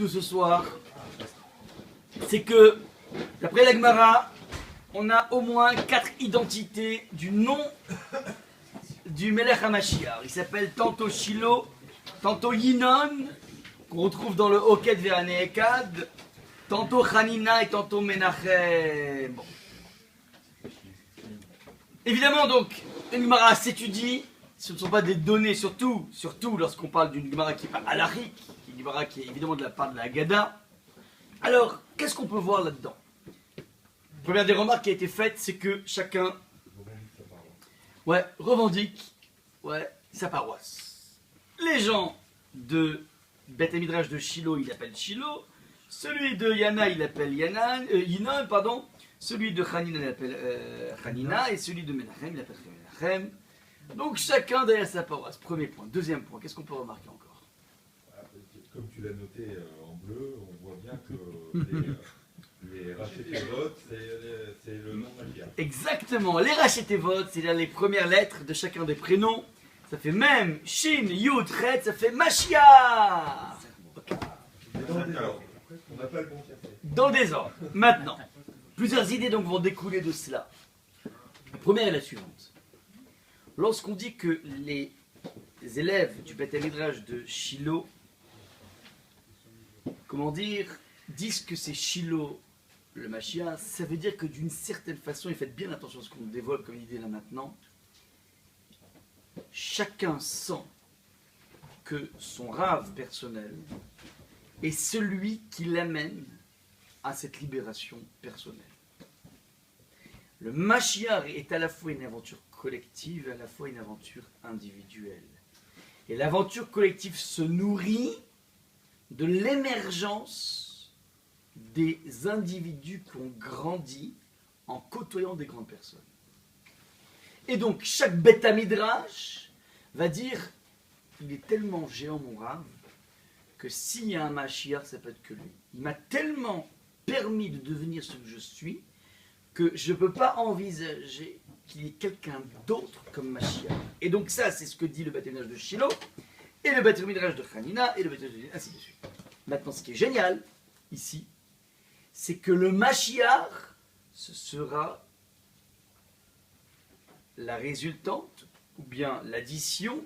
de ce soir, c'est que, d'après la Gemara, on a au moins 4 identités du nom du Melech HaMashiach. Il s'appelle tantôt Shiloh, tantôt Yinon, qu'on retrouve dans le Hoked Ve'Anehekad, tantôt Hanina et tantôt Menachem. Bon. Évidemment, donc, une Gemara s'étudie. Ce ne sont pas des données, surtout lorsqu'on parle d'une Gemara qui est pas halachique, une Gemara qui est évidemment de la part de la Haggadah. Alors, qu'est-ce qu'on peut voir là-dedans? La première des remarques qui a été faite, c'est que chacun revendique sa paroisse. Les gens de Beth Midrash de Shiloh, il appelle Shiloh. Celui de Yana, il appelle Yinon, pardon. Celui de Hanina, il appelle Hanina. Et celui de Menachem, il appelle Menachem. Donc chacun derrière sa paroisse. Premier point. Deuxième point, qu'est-ce qu'on peut remarquer encore? Comme tu l'as noté en bleu, on voit bien que les Rachetevot, c'est le nom Mashiach. Exactement. Les Rachetevot, c'est les premières lettres de chacun des prénoms. Ça fait même Shin, Yud, Chet, ça fait Mashiach. Okay. On n'a pas le bon café. Dans le désordre. Maintenant, plusieurs idées donc vont découler de cela. La première est la suivante. Lorsqu'on dit que les élèves du Beth Midrash de Shiloh, disent que c'est Shiloh le Mashiach, ça veut dire que d'une certaine façon, et faites bien attention à ce qu'on dévoile comme idée là maintenant, chacun sent que son rave personnel est celui qui l'amène à cette libération personnelle. Le Mashiach est à la fois une aventure collective et à la fois une aventure individuelle. Et l'aventure collective se nourrit de l'émergence des individus qui ont grandi en côtoyant des grandes personnes. Et donc, chaque Beth Midrash va dire il est tellement géant, mon rave, que s'il y a un Mashiach, ça peut être que lui. Il m'a tellement permis de devenir ce que je suis que je ne peux pas envisager qu'il y ait quelqu'un d'autre comme Mashiach. Et donc ça, c'est ce que dit le Beth Midrash de Shiloh, et le Beth Midrash de Hanina, et le Beth Midrash de... ainsi de suite. Maintenant, ce qui est génial, ici, c'est que le Mashiach, ce sera la résultante, ou bien l'addition,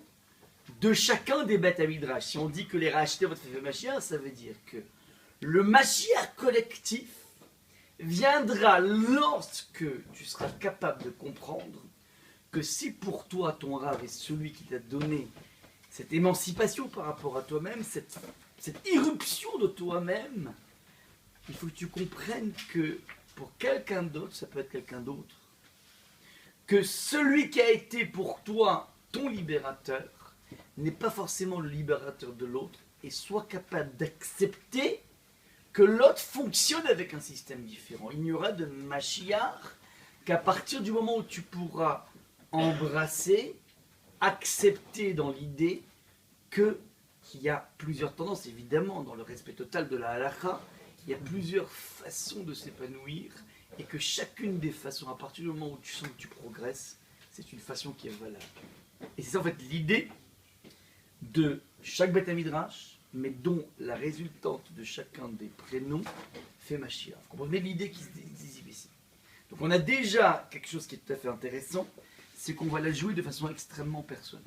de chacun des Beth Midrash. Si on dit que les rachetés votre fait Mashiach, ça veut dire que le Mashiach collectif viendra lorsque tu seras capable de comprendre que si pour toi ton rave est celui qui t'a donné cette émancipation par rapport à toi-même, cette irruption de toi-même, il faut que tu comprennes que pour quelqu'un d'autre, ça peut être quelqu'un d'autre. Que celui qui a été pour toi ton libérateur n'est pas forcément le libérateur de l'autre, et sois capable d'accepter que l'autre fonctionne avec un système différent. Il n'y aura de Mashiach qu'à partir du moment où tu pourras embrasser, accepter dans l'idée qu'il y a plusieurs tendances, évidemment, dans le respect total de la halakha, il y a plusieurs façons de s'épanouir, et que chacune des façons, à partir du moment où tu sens que tu progresses, c'est une façon qui est valable. Et c'est ça en fait l'idée de chaque Beth Midrash, mais dont la résultante de chacun des prénoms fait Mashiach. Vous comprenez l'idée qui se désigne ici. Donc on a déjà quelque chose qui est tout à fait intéressant, c'est qu'on va la jouer de façon extrêmement personnelle.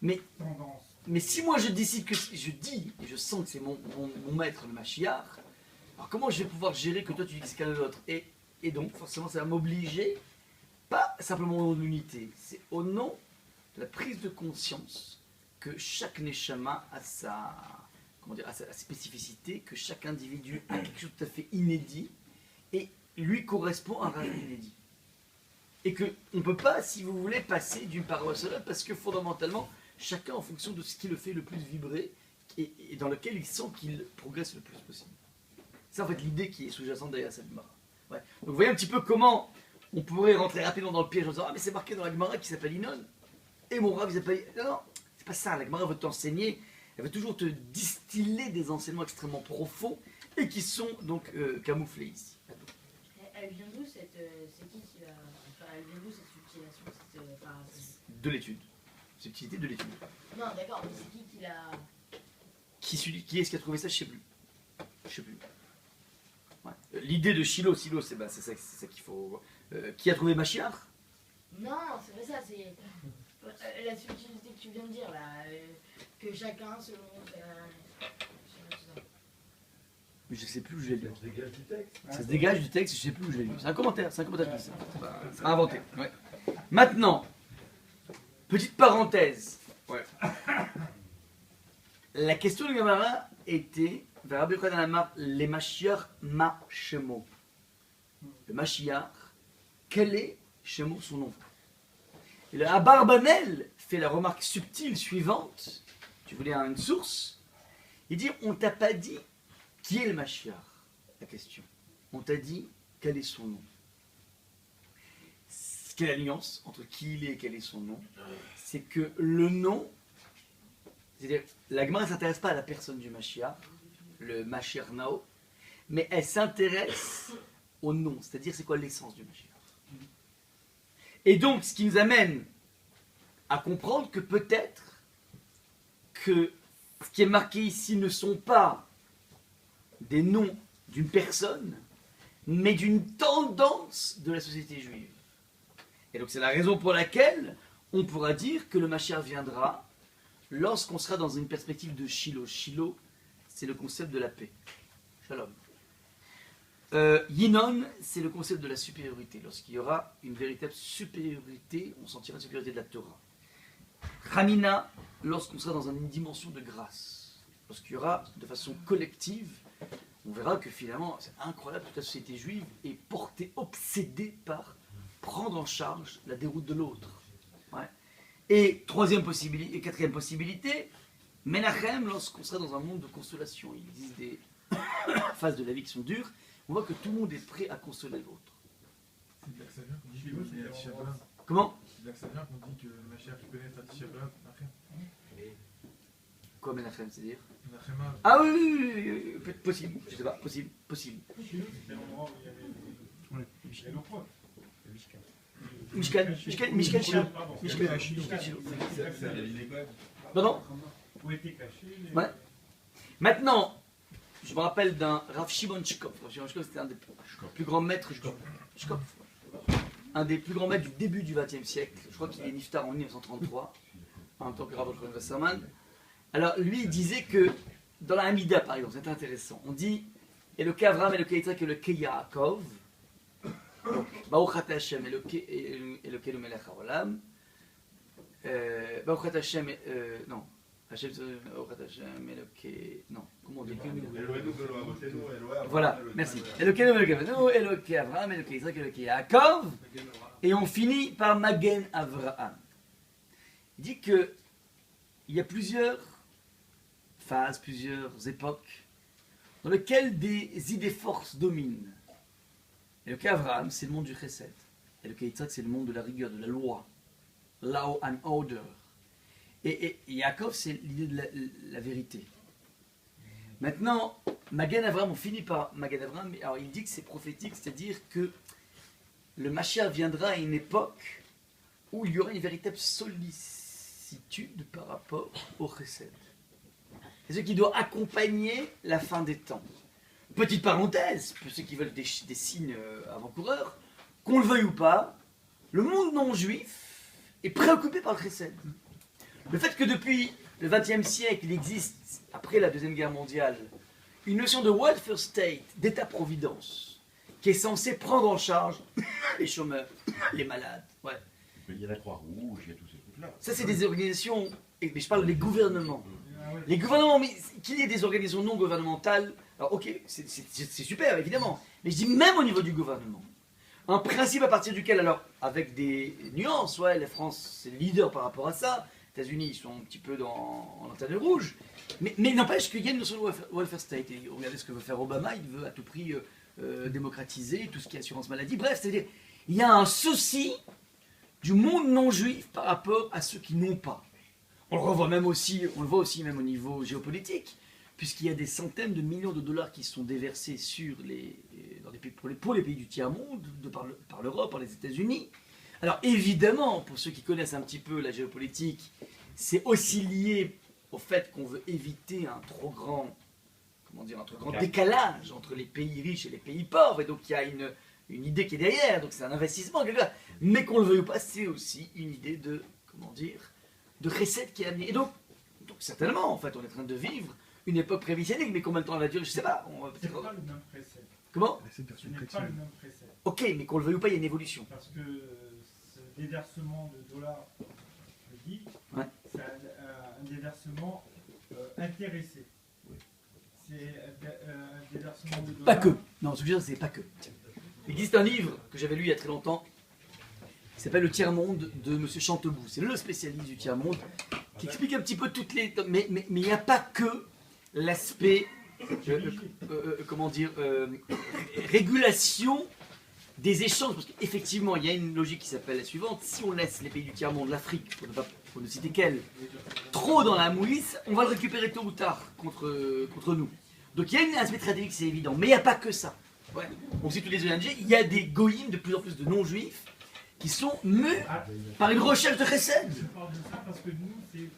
Mais si moi je décide que je dis et je sens que c'est mon maître le Mashiach, alors comment je vais pouvoir gérer que toi tu dis que c'est quelqu'un d'autre, et donc forcément ça va m'obliger, pas simplement au nom de l'unité, c'est au nom de la prise de conscience que chaque Neshama a sa spécificité, que chaque individu a quelque chose de tout à fait inédit, et lui correspond à un rêve inédit. Et qu'on ne peut pas, si vous voulez, passer d'une paroisse à l'autre, parce que fondamentalement, chacun en fonction de ce qui le fait le plus vibrer, et dans lequel il sent qu'il progresse le plus possible. C'est en fait l'idée qui est sous-jacente derrière cette Gemara. Ouais. Donc vous voyez un petit peu comment on pourrait rentrer rapidement dans le piège en disant « Ah mais c'est marqué dans la Gemara qui s'appelle Yinon ». Et mon rave, il s'appelle... Non, c'est pas ça. La Gemara veut t'enseigner, elle veut toujours te distiller des enseignements extrêmement profonds et qui sont donc camouflés ici. Elle vient d'où c'est qui va... Enfin, elle vient d'où cette utilisation De l'étude. subtilité de l'étude. Non, d'accord, mais c'est qui l'a. Qui est-ce qui a trouvé ça? Je sais plus. Je sais plus. Ouais. L'idée de Shiloh, c'est ça qu'il faut. Qui a trouvé Mashiach? Non, c'est pas ça, c'est. La subtilité que tu viens de dire là. Que chacun selon. Je sais plus où je l'ai lu. Ça se dégage du texte. Ça se dégage du texte, je sais plus où je l'ai lu. C'est un commentaire qui dit ça. C'est inventé. Ouais. Maintenant, petite parenthèse. Ouais. La question de Gamara était les Mashiach ma Shemo. Le Mashiach, quel est Shemo son nom? Et le Abarbanel fait la remarque subtile suivante. Tu voulais une source? Il dit on t'a pas dit qui est le Mashiach? La question. On t'a dit quel est son nom. Quelle est la nuance entre qui il est et quel est son nom? C'est que le nom, c'est-à-dire la Gemara ne s'intéresse pas à la personne du Mashiach, le Mashiach Nao, mais elle s'intéresse au nom, c'est-à-dire c'est quoi l'essence du Mashiach. Et donc ce qui nous amène à comprendre que peut-être que ce qui est marqué ici ne sont pas des noms d'une personne, mais d'une tendance de la société juive. Et donc c'est la raison pour laquelle on pourra dire que le Mashiach viendra lorsqu'on sera dans une perspective de Shiloh. Shiloh, c'est le concept de la paix. Shalom. Yinon, c'est le concept de la supériorité. Lorsqu'il y aura une véritable supériorité, on sentira la supériorité de la Torah. Ramina, lorsqu'on sera dans une dimension de grâce. Lorsqu'il y aura de façon collective, on verra que finalement, c'est incroyable, toute la société juive est portée, obsédée par prendre en charge la déroute de l'autre. Ouais. Et quatrième possibilité, Menachem, lorsqu'on sera dans un monde de consolation. Il existe des phases de la vie qui sont dures, on voit que tout le monde est prêt à consoler l'autre. C'est de là que ça vient qu'on dit que Tisha B'Av. Comment? C'est de là que ça vient qu'on dit que Mashiach pénètre à Tisha B'Av. Quoi Menachem, c'est-à-dire? Menachem Av. Ah oui, peut-être possible, je sais pas, possible. C'était l'endroit où il y avait. Mishkan. Mishkan Shiloh. Mishkan Shiloh. Pardon? Où était caché les... Ouais. Maintenant, je me rappelle d'un Rav Shimon Shkop. Rav Shimon Shkop, c'était un des plus grands maîtres. Shkop. Un des plus grands maîtres du début du XXe siècle. Je crois qu'il est niftar en 1933, en même temps que Rav Ochron Wasserman. Alors, lui, il disait que dans la Hamida, par exemple, c'est intéressant. On dit Eloké Avram, Eloké Yitzhak, Eloké Yaakov. Donc, Baruch Ata Hashem, Eloké Melech HaOlam. Baruch Ata Hashem, non. Hashem, Baruch Ata Hashem, Eloké. Non, comment on dit? Voilà, merci. Eloké Avram, Eloké Yitzhak, Eloké Yaakov. Et on finit par Magen Avraham. Il dit que il y a plusieurs phases, plusieurs époques dans lesquelles des idées forces dominent. Et le cas Avraham, c'est le monde du chesed. Et le cas Yitzhak, c'est le monde de la rigueur, de la loi. Law and order. Et Yaakov, c'est l'idée de la vérité. Maintenant, Magen Avraham, on finit par Magen Avraham, alors il dit que c'est prophétique, c'est-à-dire que le Mashiach viendra à une époque où il y aura une véritable sollicitude par rapport au chesed. C'est ce qui doit accompagner la fin des temps. Petite parenthèse, pour ceux qui veulent des signes avant-coureurs, qu'on le veuille ou pas, le monde non juif est préoccupé par le chesed. Le fait que depuis le XXe siècle, il existe, après la Deuxième Guerre mondiale, une notion de welfare state, d'état-providence, qui est censée prendre en charge les chômeurs, les malades. Ouais. Il y a la Croix-Rouge, il y a tous ces trucs-là. Ça, c'est des organisations, mais je parle des gouvernements. Les gouvernements, mais qu'il y ait des organisations non gouvernementales, alors ok, c'est super, évidemment, mais je dis même au niveau du gouvernement. Un principe à partir duquel, alors, avec des nuances, ouais, la France, c'est le leader par rapport à ça, les États-Unis, ils sont un petit peu en lanterne rouge, mais n'empêche qu'il y a une notion de welfare state, et regardez ce que veut faire Obama, il veut à tout prix démocratiser tout ce qui est assurance maladie, bref, c'est-à-dire, il y a un souci du monde non juif par rapport à ceux qui n'ont pas. On le voit aussi même au niveau géopolitique, puisqu'il y a des centaines de millions de dollars qui sont déversés pour les pays du tiers-monde, par l'Europe, par les États-Unis, Alors évidemment, pour ceux qui connaissent un petit peu la géopolitique, c'est aussi lié au fait qu'on veut éviter un trop grand, décalage entre les pays riches et les pays pauvres. Et donc il y a une idée qui est derrière, donc c'est un investissement quelque part. Mais qu'on le veuille ou pas, c'est aussi une idée de, de recette qui est amenée. Et donc certainement, en fait, on est en train de vivre une époque prévisionnelle, mais combien de temps elle va durer, je sais pas. On va C'est peut-être... pas le même précepte. Comment? Ce n'est pas le même précepte. Ok, mais qu'on le veuille ou pas, il y a une évolution. Parce que ce déversement de dollars, je dis, Ouais. c'est un déversement intéressé. C'est un déversement de dollars. Pas que. Non, ce que je veux dire, c'est pas que. Il existe un livre que j'avais lu il y a très longtemps, qui s'appelle Le Tiers-Monde de M. Chantebout. C'est le spécialiste du tiers-monde, qui explique un petit peu toutes les... Mais il n'y a pas que l'aspect, régulation des échanges. Parce qu'effectivement, il y a une logique qui s'appelle la suivante. Si on laisse les pays du tiers-monde, l'Afrique, pour ne citer qu'elle, trop dans la mouise, on va le récupérer tôt ou tard contre nous. Donc il y a un aspect stratégique, c'est évident. Mais il n'y a pas que ça. Ouais. On sait tous les ONG, il y a des goïms, de plus en plus de non-juifs, qui sont mus par une recherche de chesed. Je parle de ça parce que nous, c'est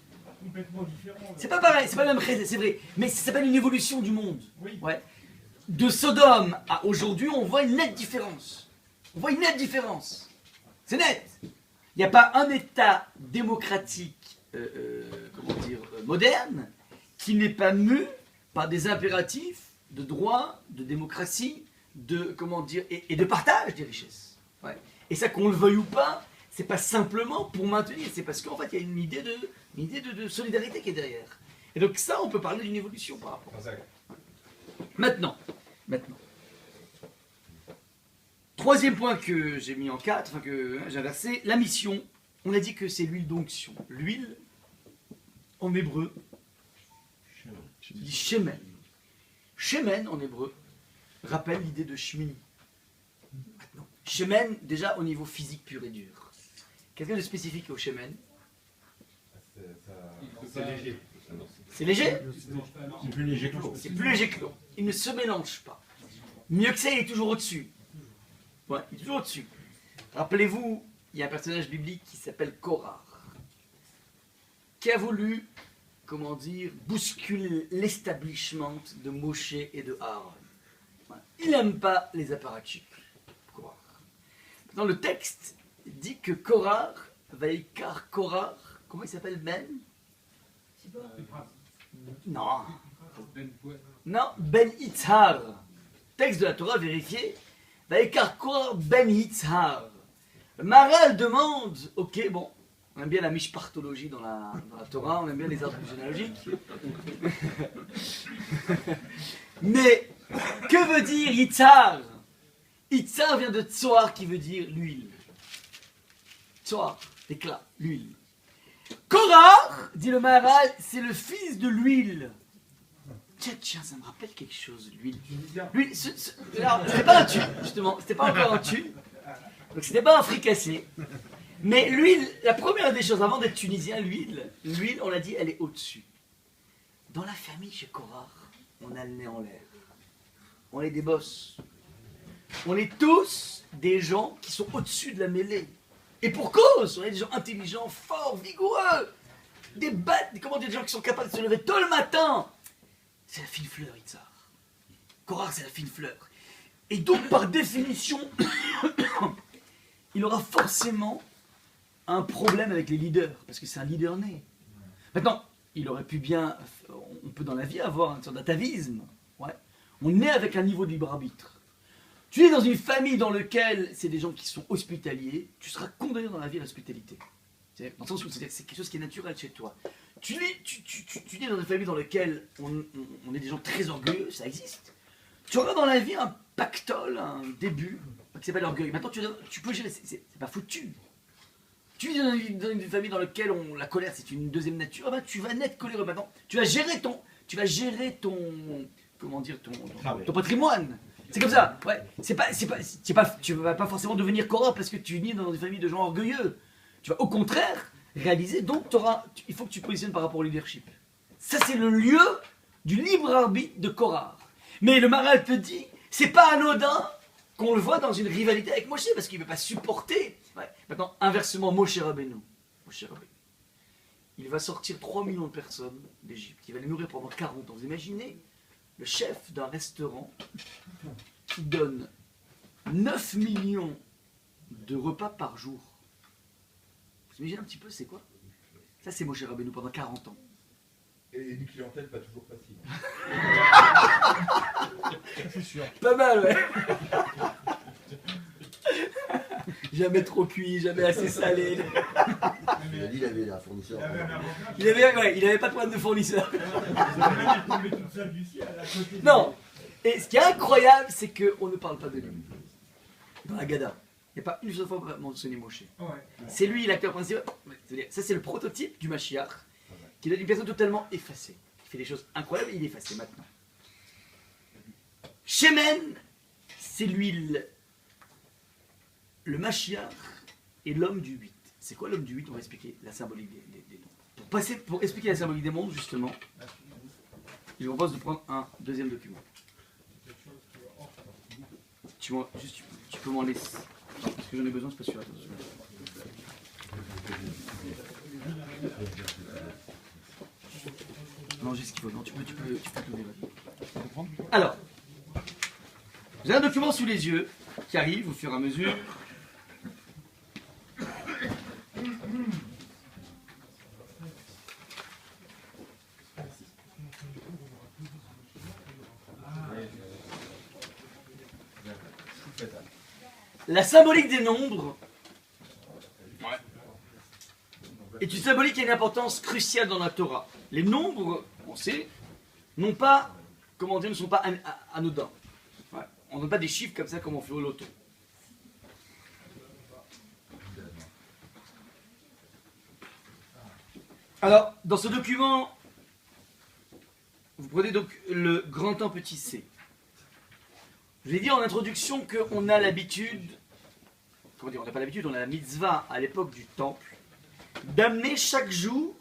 complètement différent. C'est pas pareil, c'est pas le même chesed, c'est vrai. Mais ça s'appelle une évolution du monde. Oui. Ouais. De Sodome à aujourd'hui, on voit une nette différence. On voit une nette différence. C'est net. Il n'y a pas un État démocratique, moderne, qui n'est pas mu par des impératifs de droit, de démocratie, et de partage des richesses. Ouais. Et ça, qu'on le veuille ou pas, c'est pas simplement pour maintenir, c'est parce qu'en fait, il y a une idée de solidarité qui est derrière. Et donc ça, on peut parler d'une évolution par rapport à ça. Maintenant. Troisième point que j'ai mis en 4, que j'ai inversé, la mission. On a dit que c'est l'huile d'onction. L'huile, en hébreu, je dis shemen. Shemen, en hébreu, rappelle l'idée de shmini. Maintenant, shemen, déjà au niveau physique pur et dur. Quelqu'un de spécifique au shemen? C'est léger. C'est léger? C'est plus léger que l'eau. C'est plus léger que l'eau. Il ne se mélange pas. Mieux que ça, il est toujours au-dessus. Ouais, il est toujours au-dessus. Rappelez-vous, il y a un personnage biblique qui s'appelle Korah, qui a voulu, bousculer l'establishment de Moshe et de Aaron. Ouais. Il n'aime pas les apparatchiks, Korah. Dans le texte, il dit que Korah va écar Korah, comment il s'appelle Ben? Non. Non, Ben Yitzhar. Texte de la Torah vérifié. Vaïkar Korah Ben Yitzhar. Le Maharal demande, ok, bon, on aime bien la mishpartologie dans la Torah, on aime bien les arbres généalogiques. Mais, que veut dire Yitzhar? Yitzhar vient de Tsoar qui veut dire l'huile. Tsoar, éclat, l'huile. Korah, dit le Maharal, c'est le fils de l'huile. Tiens, ça me rappelle quelque chose, l'huile. L'huile, alors, c'était pas un tube, justement, c'était pas encore un tube. Donc c'était pas un fricassé. Mais l'huile, la première des choses, avant d'être tunisien, l'huile, on l'a dit, elle est au-dessus. Dans la famille chez Korah, on a le nez en l'air. On est des boss. On est tous des gens qui sont au-dessus de la mêlée. Et pour cause, on est des gens intelligents, forts, vigoureux. Des gens qui sont capables de se lever tôt le matin. C'est la fine fleur, Yitzhar. Korah, c'est la fine fleur. Et donc, par définition, il aura forcément un problème avec les leaders, parce que c'est un leader né. Maintenant, il aurait pu bien, on peut dans la vie avoir une sorte d'atavisme. Ouais. On est avec un niveau de libre arbitre. Tu es dans une famille dans laquelle c'est des gens qui sont hospitaliers, tu seras condamné dans la vie à l'hospitalité. Dans le sens où c'est quelque chose qui est naturel chez toi. Tu es dans une famille dans laquelle on est des gens très orgueilleux, ça existe. Tu auras dans la vie un pactole, un début, qui s'appelle l'orgueil. Maintenant, tu peux gérer, c'est pas foutu. Tu vis dans une famille dans laquelle la colère c'est une deuxième nature, ben, tu vas naître coléreux. Maintenant, tu vas gérer ton patrimoine. C'est comme ça, ouais. Tu vas pas forcément devenir Korah parce que tu vis dans une famille de gens orgueilleux. Tu vas au contraire réaliser, donc il faut que tu te positionnes par rapport au leadership. Ça, c'est le lieu du libre arbitre de Korah. Mais le Maharal te dit, c'est pas anodin qu'on le voit dans une rivalité avec Moshe, parce qu'il ne veut pas supporter Ouais. Maintenant, inversement, Moshe Rabbeinu. Il va sortir 3 millions de personnes d'Égypte. Il va les nourrir pendant 40 ans. Vous imaginez le chef d'un restaurant qui donne 9 millions de repas par jour. Vous imaginez un petit peu, c'est quoi? Ça, c'est Moshe Rabbeinu pendant 40 ans. Et une clientèle pas toujours facile. C'est sûr. Pas mal, ouais. Jamais trop cuit, jamais assez salé. Il a dit qu'il avait un fournisseur. Il avait un avantage. Il avait pas de problème de fournisseur. Elle tombait toute seule du ciel à côté. Non. Et ce qui est incroyable, c'est qu'on ne parle pas de lui. Dans la Gada, il n'y a pas une seule fois pour mentionner Moshe. Ouais. C'est lui l'acteur principal. C'est-à-dire, ça, c'est le prototype du Mashiach, qui est une personne totalement effacée. Il fait des choses incroyables et il est effacé maintenant. Shemen, c'est l'huile. Le Mashiach est l'homme du 8. C'est quoi l'homme du 8? On va expliquer la symbolique des noms. Pour expliquer la symbolique des mondes, justement, je vous propose de prendre un deuxième document. Tu peux m'en laisser. Non, parce que j'en ai besoin, c'est pas sûr. Attention. Non, j'ai ce qu'il faut. Non, tu peux tout lire. Alors, vous avez un document sous les yeux qui arrive au fur et à mesure. La symbolique des nombres est une symbolique qui a une importance cruciale dans la Torah. Les nombres, on sait, ne sont pas anodins. Ouais. On ne donne pas des chiffres comme ça comme on fait au loto. Alors, dans ce document, vous prenez donc le grand temps petit c. Je vous ai dit en introduction qu'on a l'habitude, on n'a pas l'habitude, on a la mitzvah à l'époque du temple, d'amener chaque jour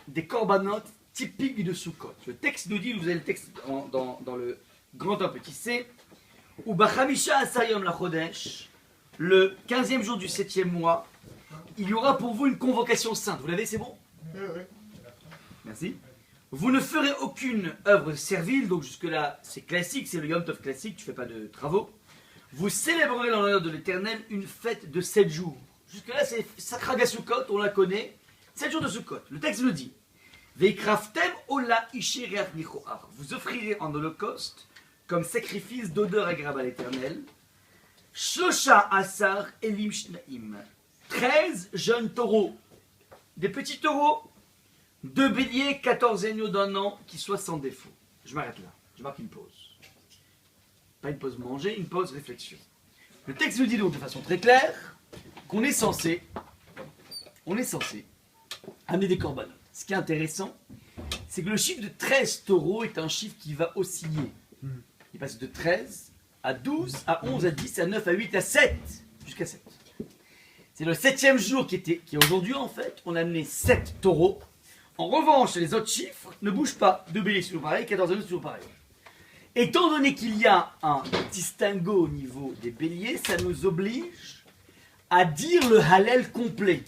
des korbanot typiques de Sukkot. Le texte nous dit, vous avez le texte dans le grand temps petit c, ou Bachamisha Asayom la Chodesh, le 15e jour du 7e mois, il y aura pour vous une convocation sainte. Vous l'avez, c'est bon? Merci. Vous ne ferez aucune œuvre servile, donc jusque-là c'est classique, c'est le Yom Tov classique, tu ne fais pas de travaux. Vous célébrerez en l'honneur de l'Éternel une fête de 7 jours. Jusque-là c'est Sakraga Sukkot, on la connaît, 7 jours de Sukkot. Le texte le dit. Veikraftem ola ishireach nichoach. Vous offrirez en holocauste comme sacrifice d'odeur agréable à l'Éternel. Shosha asar elim shnaim. 13 jeunes taureaux. Des petits taureaux. 2 béliers, 14 agneaux d'un an qui soient sans défaut. Je m'arrête là. Je marque une pause. Pas une pause manger, une pause réflexion. Le texte nous dit donc de façon très claire qu'on est censé amener des corbanotes. Ce qui est intéressant, c'est que le chiffre de 13 taureaux est un chiffre qui va osciller. Il passe de 13 à 12, à 11, à 10, à 9, à 8, à 7, jusqu'à 7. C'est le 7e jour qui est aujourd'hui en fait. On a amené 7 taureaux. En revanche, les autres chiffres ne bougent pas. 2 béliers, c'est toujours pareil, 14 anneaux, c'est toujours pareil. Étant donné qu'il y a un distinguo au niveau des béliers, ça nous oblige à dire le Hallel complet.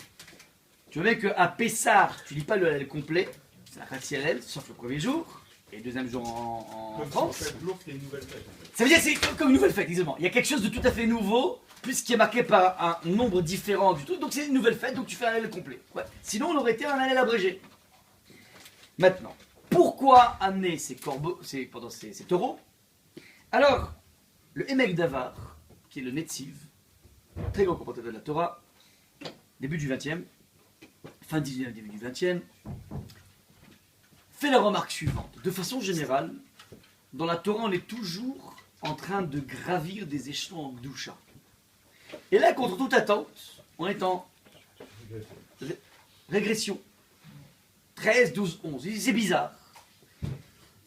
Tu vois bien qu'à Pessah, tu ne lis pas le Hallel complet, c'est la Khatsi Hallel, sauf le premier jour, et le deuxième jour en France. Ça veut dire que c'est comme une nouvelle fête, exactement. Il y a quelque chose de tout à fait nouveau, puisqu'il est marqué par un nombre différent du tout, donc c'est une nouvelle fête, donc tu fais un Hallel complet. Ouais. Sinon, on aurait été un Hallel abrégé. Maintenant, pourquoi amener ces taureaux? Alors, le Emek Davar, qui est le Netziv, très grand commentateur de la Torah, début du 20e, fin 19e, début du 20e, fait la remarque suivante. De façon générale, dans la Torah, on est toujours en train de gravir des échelons en Gdusha. Et là, contre toute attente, on est en régression. 13, 12, 11. C'est bizarre.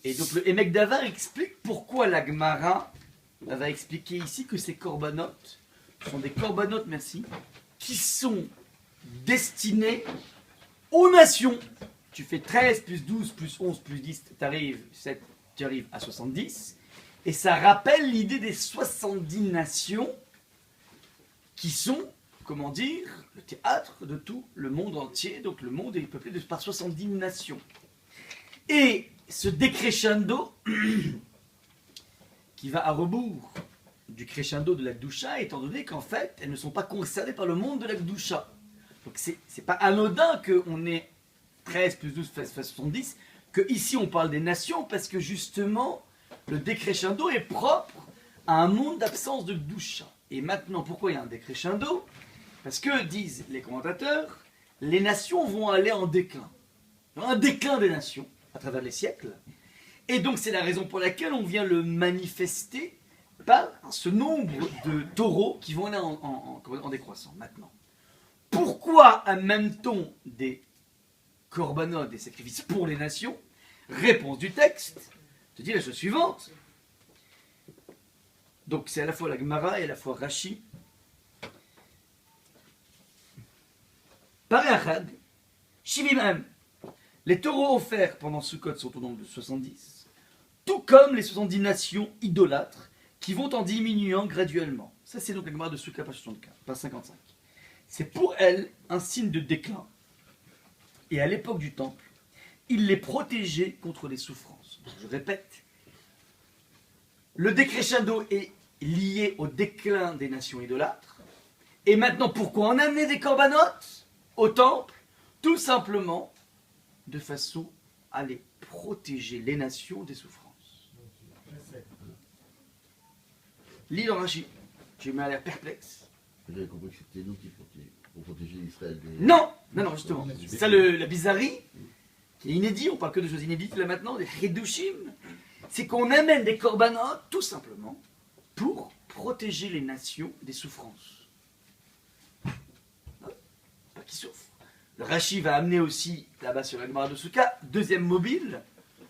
Et donc le Emek Davar explique pourquoi la Gemara va expliquer ici que ces corbanotes sont des corbanotes, merci, qui sont destinés aux nations. Tu fais 13 plus 12 plus 11 plus 10, tu arrives à 70. Et ça rappelle l'idée des 70 nations qui sont comment dire, le théâtre de tout le monde entier. Donc le monde est peuplé par 70 nations. Et ce décrescendo, qui va à rebours du crescendo de la Gdusha, étant donné qu'en fait, elles ne sont pas concernées par le monde de la Gdusha. Donc c'est pas anodin qu'on ait 13 plus 12 fait 70, que ici on parle des nations, parce que justement, le décrescendo est propre à un monde d'absence de Gdusha. Et maintenant, pourquoi il y a un décrescendo? Parce que, disent les commentateurs, les nations vont aller en déclin. Il y aura un déclin des nations à travers les siècles. Et donc c'est la raison pour laquelle on vient le manifester par ce nombre de taureaux qui vont aller en décroissant maintenant. Pourquoi amène-t-on des corbanotes, des sacrifices pour les nations? Réponse du texte, te dit la chose suivante. Donc c'est à la fois la Gemara et à la fois Rashi. Parachad, Shivimam. Les taureaux offerts pendant Sukkot sont au nombre de 70, tout comme les 70 nations idolâtres qui vont en diminuant graduellement. Ça c'est donc la Gemara de Sukkot, page 75, page 55. C'est pour elles un signe de déclin. Et à l'époque du temple, il les protégeait contre les souffrances. Je répète, le décrescendo est lié au déclin des nations idolâtres. Et maintenant, pourquoi en amener des corbanotes au temple? Tout simplement de façon à les protéger, les nations, des souffrances. Lis dans Rashi. J'ai mis à l'air perplexe. J'avais compris que c'était nous qui protéger Israël. Des... Non, justement. C'est ça la bizarrerie, qui est inédit, on parle que de choses inédites là maintenant, des Hidushim. C'est qu'on amène des corbanotes, tout simplement, pour protéger les nations des souffrances. Pas qu'ils souffrent. Le Rashi va amener aussi, là-bas sur la Gemara de Souka, deuxième mobile,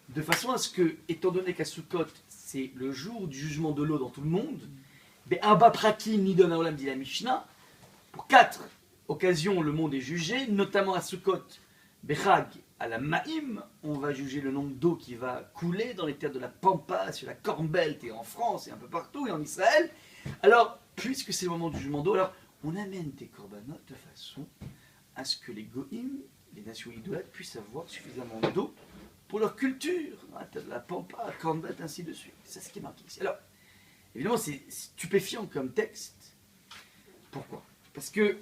de façon à ce que, étant donné qu'à Sukkot, c'est le jour du jugement de l'eau dans tout le monde, Abba Prakim Nidon Haolam dit la Mishnah, pour 4 occasions le monde est jugé, notamment à Sukkot, Bechag, à la Maïm, on va juger le nombre d'eau qui va couler dans les terres de la Pampa, sur la Corn Belt et en France et un peu partout et en Israël. Alors, puisque c'est le moment du jugement d'eau, alors on amène des corbanotes de façon à ce que les Goïm, les nations idolâtres, puissent avoir suffisamment d'eau pour leur culture, la Pampa, la Corn Belt, ainsi de suite. C'est ce qui est marqué ici. Alors, évidemment, c'est stupéfiant comme texte. Pourquoi? Parce que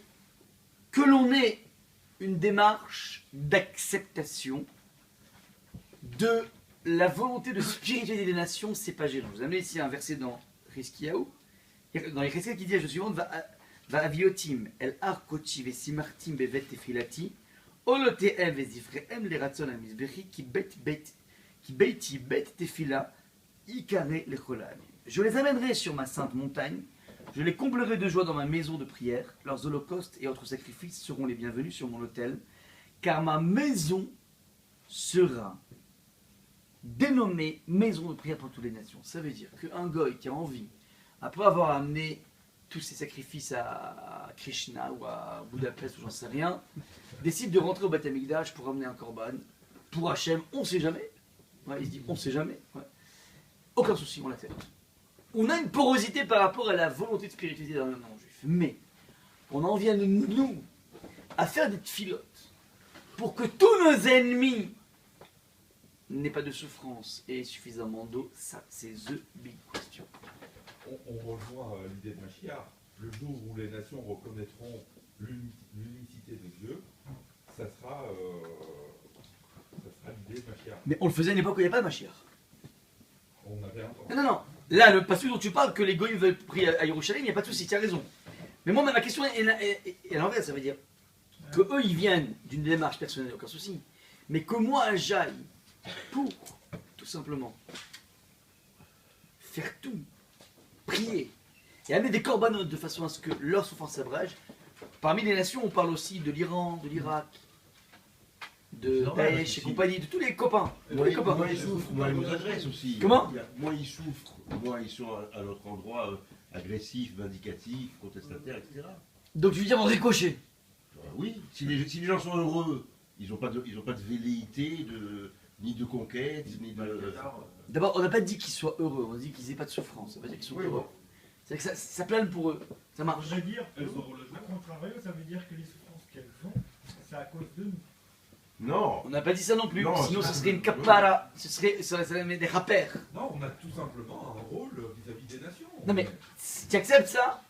l'on ait une démarche d'acceptation de la volonté de spiritualité des nations, c'est pas gênant. Je vous amène ici un verset dans Rizkiyahu, dans les Rizkiyahu qui dit la chose suivante, va aviotim el arkochi vesimartim bevet tefilati oloteem vezifreem le ratson amizbechi ki beiti bet tefila ikare lecholam. Je les amènerai sur ma sainte montagne, je les comblerai de joie dans ma maison de prière, leurs holocaustes et autres sacrifices seront les bienvenus sur mon autel, car ma maison sera dénommée maison de prière pour toutes les nations. Ça veut dire qu'un goy qui a envie, après avoir amené tous ses sacrifices à Krishna ou à Budapest ou j'en sais rien, décide de rentrer au Beth Amikdash pour amener un korban, pour Hachem, on ne sait jamais. Ouais, il se dit on ne sait jamais. Ouais. Aucun souci, on l'accepte. On a une porosité par rapport à la volonté de spiritualité d'un non-juif. Mais on en vient de nous à faire des filotes pour que tous nos ennemis n'aient pas de souffrance et suffisamment d'eau. Ça, c'est the big question. On rejoint l'idée de Mashiach. Le jour où les nations reconnaîtront l'unicité de Dieu, ça sera l'idée de Mashiach. Mais on le faisait à une époque où il n'y avait pas de Mashiach. On avait un temps. Non. Là, le passage dont tu parles, que les goïms veulent prier à Yerushalayim, il n'y a pas de souci, tu as raison. Mais moi, ma question est à l'envers, ça veut dire que eux, ils viennent d'une démarche personnelle, aucun souci. Mais que moi, j'aille pour, tout simplement, faire tout, prier, et amener des corbanotes de façon à ce que leur souffrance s'abrège. Parmi les nations, on parle aussi de l'Iran, de l'Irak, de Daesh et compagnie, de tous les copains. Moins ils souffrent, moins ils nous agressent aussi. Comment? Moins ils souffrent, moins ils sont à notre endroit agressifs, vindicatifs, contestataires, etc. Donc tu veux dire en ricochet? Oui, si les gens sont heureux, ils n'ont pas de velléité, ni de conquête, ni de... D'abord, on n'a pas dit qu'ils soient heureux, on a dit qu'ils n'aient pas de souffrance. Ça veut dire qu'ils sont heureux. C'est-à-dire que ça plane pour eux. Ça marche. Je veux dire, Elles auront le jour. à contrario, ça veut dire que les souffrances qu'elles ont, c'est à cause de nous. Non. On n'a pas dit ça non plus. Non, Sinon, c'est ce pas- serait une capara. Ça serait des rappers. Non, on a tout simplement un rôle vis-à-vis des nations. Non mais, tu acceptes ça?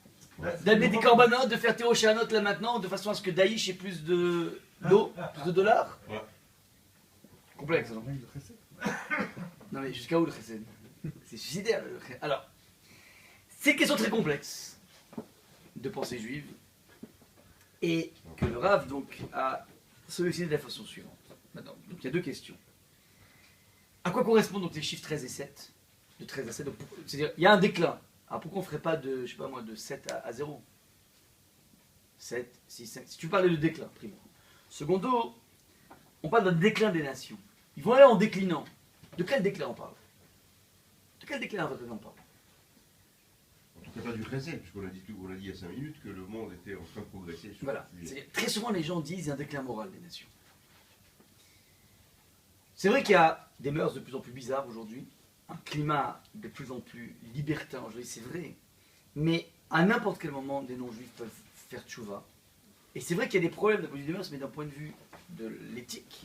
D'amener des corbanotes, de faire Théo Chanot là maintenant, de façon à ce que Daïch ait plus d'eau, plus de dollars? Ouais. Complexe, non? Non mais jusqu'à où le chesed? C'est suicidaire le chesed. Alors, c'est une question très complexe de pensée juive et que le Rav donc a solutionné de la façon suivante. Maintenant, donc il y a deux questions. À quoi correspondent donc les chiffres 13 et 7? De 13 à 7, donc, c'est-à-dire il y a un déclin. Alors pourquoi on ne ferait pas de, je sais pas moi, de 7 à 0? 7, 6, 5. Si tu parlais de déclin, primo. Secondo, on parle d'un déclin des nations. Ils vont aller en déclinant. De quel déclin on parle? De quel déclin on parle? En tout cas pas du chesed, puisqu'on a dit, on a dit il y a 5 minutes que le monde était en train de progresser. Sur Voilà. ce sujet. C'est-à-dire, très souvent les gens disent qu'il y a un déclin moral des nations. C'est vrai qu'il y a des mœurs de plus en plus bizarres aujourd'hui, un climat de plus en plus libertin aujourd'hui, c'est vrai. Mais à n'importe quel moment, des non-juifs peuvent faire tchouva. Et c'est vrai qu'il y a des problèmes d'un point de vue des mœurs, mais d'un point de vue de l'éthique,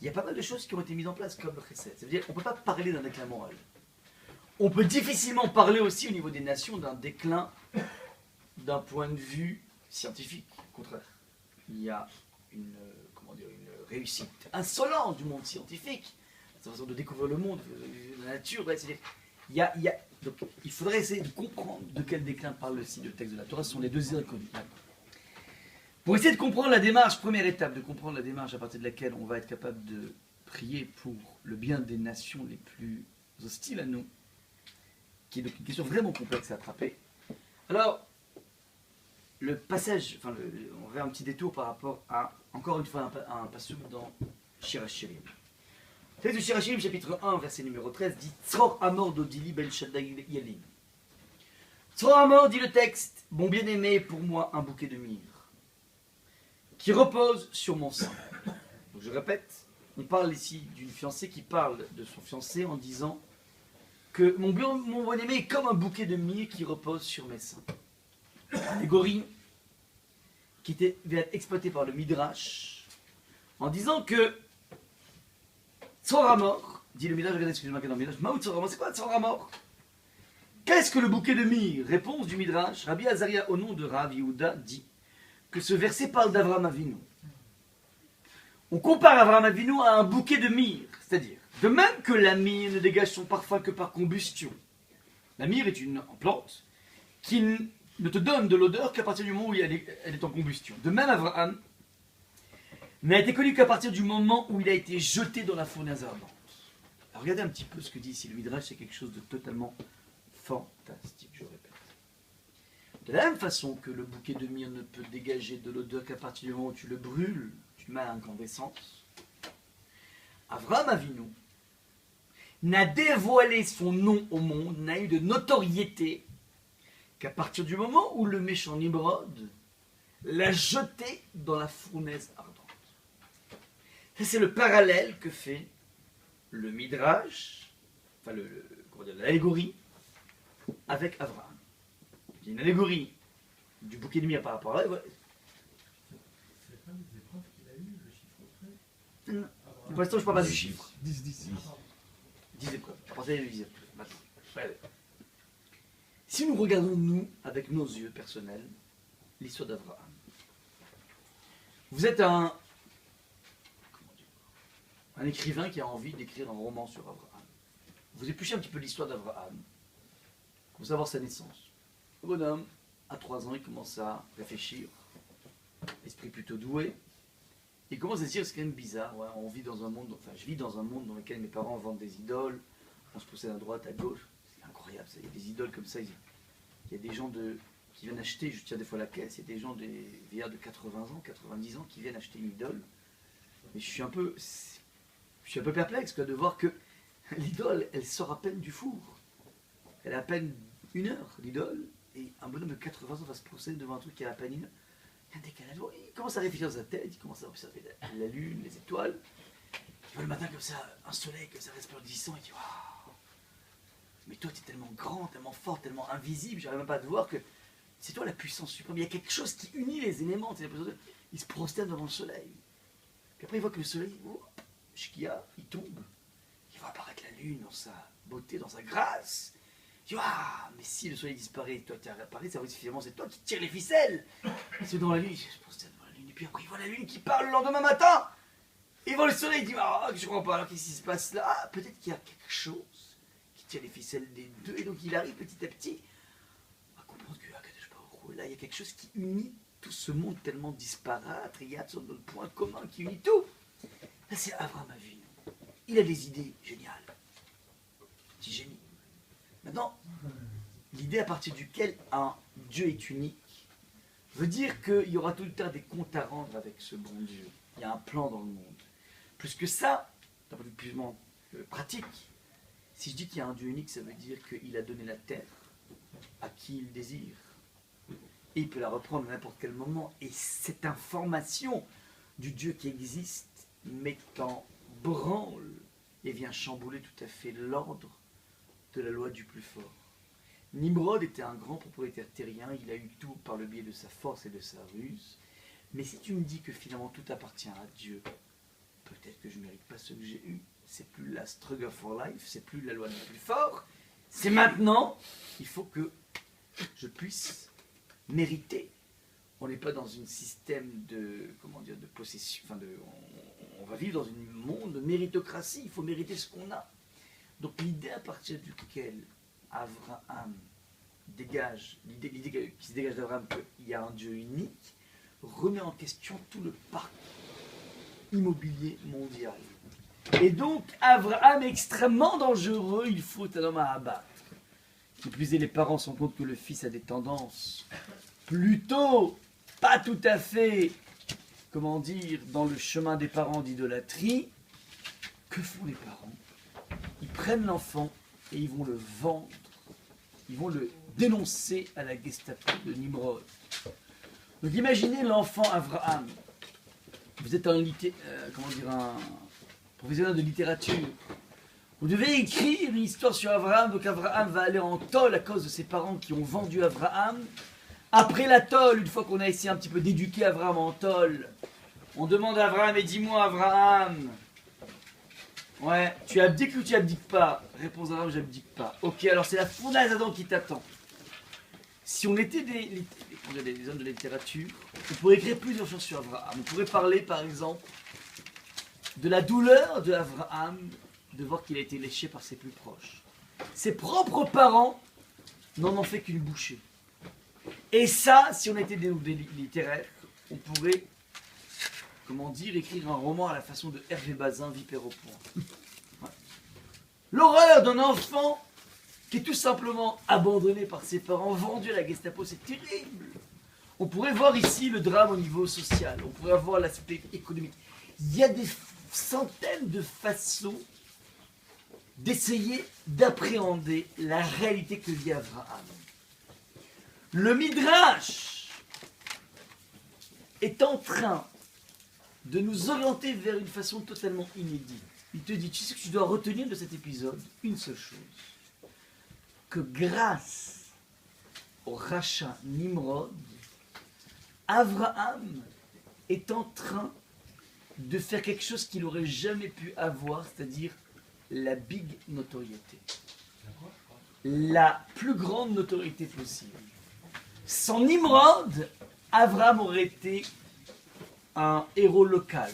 il y a pas mal de choses qui ont été mises en place comme le chesed. Ça veut dire qu'on ne peut pas parler d'un déclin moral. On peut difficilement parler aussi au niveau des nations d'un déclin d'un point de vue scientifique. Au contraire, il y a une réussite insolente du monde scientifique, sa façon de découvrir le monde, la nature. Ouais, donc, il faudrait essayer de comprendre de quel déclin parle le texte de la Torah. Ce sont les deux inconnus. Pour essayer de comprendre la démarche, première étape, de comprendre la démarche à partir de laquelle on va être capable de prier pour le bien des nations les plus hostiles à nous, qui est donc une question vraiment complexe à attraper. Alors, le passage, on va faire un petit détour par rapport à, encore une fois, un passage dans Shir HaShirim. Le texte de Shir HaShirim, chapitre 1, verset numéro 13, dit « Tzror Amor Dodili Ben Shaddai Yalim ». Tzror Amor, dit le texte, « Mon bien-aimé, pour moi, un bouquet de myrrhe, qui repose sur mon sein. » Donc je répète, on parle ici d'une fiancée qui parle de son fiancé en disant que mon bien-aimé est comme un bouquet de myrrhe qui repose sur mes seins. Allégorie qui vient être exploitée par le Midrash en disant que Tzoramor, dit le Midrash, regardez ce que j'ai marqué dans le Midrash, Maout Tzoramor, c'est quoi Tzoramor? Qu'est-ce que le bouquet de myrrhe? Réponse du Midrash, Rabbi Azaria au nom de Rav Yehuda dit que ce verset parle d'Avraham Avinu. On compare Avraham Avinu à un bouquet de myrrhe, c'est-à-dire, de même que la myrrhe ne dégage son parfum que par combustion. La myrrhe est une plante qui ne te donne de l'odeur qu'à partir du moment où elle est en combustion. De même, Abraham n'a été connu qu'à partir du moment où il a été jeté dans la fournaise ardente. Alors regardez un petit peu ce que dit ici le Midrash, c'est quelque chose de totalement fantastique, je répète. De la même façon que le bouquet de myrrhe ne peut dégager de l'odeur qu'à partir du moment où tu le brûles, tu mets à incandescence, Avraham Avinu n'a dévoilé son nom au monde, n'a eu de notoriété qu'à partir du moment où le méchant Nimrod l'a jeté dans la fournaise ardente. Ça, c'est le parallèle que fait le Midrash, enfin l'allégorie, avec Avraham. Il y a une allégorie du bouquet de myrrhe par rapport à elle. C'est pas les épreuves qu'il a eues, le chiffre près. Non. Pour l'instant, je ne parle pas du chiffre. 10. 10 épreuves. À partir des 10 épreuves. Maintenant. Ouais. Si nous regardons, nous, avec nos yeux personnels, l'histoire d'Avraham, vous êtes un écrivain qui a envie d'écrire un roman sur Avraham. Vous épluchez un petit peu l'histoire d'Avraham. Vous savoir sa naissance. Le bonhomme, à 3 ans, il commence à réfléchir. Esprit plutôt doué. Il commence à se dire, c'est quand même bizarre. Ouais, on vit dans un monde, je vis dans un monde dans lequel mes parents vendent des idoles. On se possède à droite, à gauche. C'est incroyable, ça. Il y a des idoles comme ça. Il y a des gens qui viennent acheter, je tiens des fois la caisse, il y a des gens, des vieillards de 80 ans, 90 ans qui viennent acheter une idole. Mais je suis un peu perplexe de voir que l'idole, elle sort à peine du four. Elle a à peine 1 heure, l'idole, et un bonhomme de 80 ans va se procéder devant un truc qui a à peine 1 heure. Il y a un décalage. Il commence à réfléchir dans sa tête, il commence à observer la lune, les étoiles. Il voit le matin comme ça, un soleil, comme ça resplendissant, il dit waouh, mais toi, tu es tellement grand, tellement fort, tellement invisible, j'arrive même pas à te voir que c'est toi la puissance suprême. Il y a quelque chose qui unit les éléments. Il se prosterne devant le soleil. Puis après, il voit que le soleil, Shkia, il tombe. Il voit apparaître la lune dans sa beauté, dans sa grâce. Il dit, ah, mais si le soleil disparaît, toi tu as réapparu, ça veut dire finalement c'est toi qui tires les ficelles. C'est dans la lune, il se prosterne devant la lune. Et puis après, il voit la lune qui parle le lendemain matin. Il voit le soleil, il dit, ah, je comprends pas, alors qu'est-ce qui se passe là? Ah, peut-être qu'il y a quelque chose qui tire les ficelles des deux. Et donc il arrive petit à petit à comprendre que là, il y a quelque chose qui unit tout ce monde tellement disparate. Il y a de points communs qui unit tout. Là, c'est Abraham Avinu. Il a des idées géniales. Petit génie. Maintenant, l'idée à partir duquel un Dieu est unique veut dire qu'il y aura tout le temps des comptes à rendre avec ce bon Dieu. Il y a un plan dans le monde. Plus que ça, d'un point de vue plus pratique, si je dis qu'il y a un Dieu unique, ça veut dire qu'il a donné la terre à qui il désire. Et il peut la reprendre à n'importe quel moment. Et cette information du Dieu qui existe met en branle et vient chambouler tout à fait l'ordre de la loi du plus fort. Nimrod était un grand propriétaire terrien, il a eu tout par le biais de sa force et de sa ruse. Mais si tu me dis que finalement tout appartient à Dieu, peut-être que je ne mérite pas ce que j'ai eu. C'est plus la struggle for life, c'est plus la loi du plus fort. C'est maintenant, il faut que je puisse mériter. On n'est pas dans un système de, de possession, on va vivre dans un monde de méritocratie, il faut mériter ce qu'on a. Donc l'idée à partir duquel Abraham dégage, l'idée qui se dégage d'Abraham qu'il y a un Dieu unique, remet en question tout le parc immobilier mondial. Et donc Abraham est extrêmement dangereux, il faut un homme à abattre. Qui plus est, les parents se rendent compte que le fils a des tendances plutôt pas tout à fait, dans le chemin des parents d'idolâtrie. Que font les parents? Ils prennent l'enfant et ils vont le vendre, ils vont le dénoncer à la Gestapo de Nimrod. Donc imaginez l'enfant Abraham. Vous êtes un professionnel de littérature. Vous devez écrire une histoire sur Abraham, donc Abraham va aller en tôle à cause de ses parents qui ont vendu Abraham. Après la tôle, une fois qu'on a essayé un petit peu d'éduquer Abraham en tôle, on demande à Abraham, et dis-moi Abraham, ouais, tu abdiques ou tu abdiques pas? Réponse d'Abraham, j'abdique pas. Ok, alors c'est la fournaise Adam qui t'attend. Si on était des hommes de la littérature, on pourrait écrire plusieurs choses sur Abraham. On pourrait parler par exemple de la douleur de Abraham de voir qu'il a été léché par ses plus proches. Ses propres parents n'en ont fait qu'une bouchée. Et ça, si on était des littéraires, on pourrait, écrire un roman à la façon de Hervé Bazin, Vipère au point. Ouais. L'horreur d'un enfant qui est tout simplement abandonné par ses parents, vendu à la Gestapo, c'est terrible. On pourrait voir ici le drame au niveau social, on pourrait voir l'aspect économique. Il y a des centaines de façons d'essayer d'appréhender la réalité que vit Abraham. Le Midrash est en train de nous orienter vers une façon totalement inédite. Il te dit, tu sais que tu dois retenir de cet épisode une seule chose, que grâce au rachat Nimrod, Abraham est en train de faire quelque chose qu'il n'aurait jamais pu avoir, c'est-à-dire la big notoriété. La plus grande notoriété possible. Sans Nimrod, Abraham aurait été un héros local.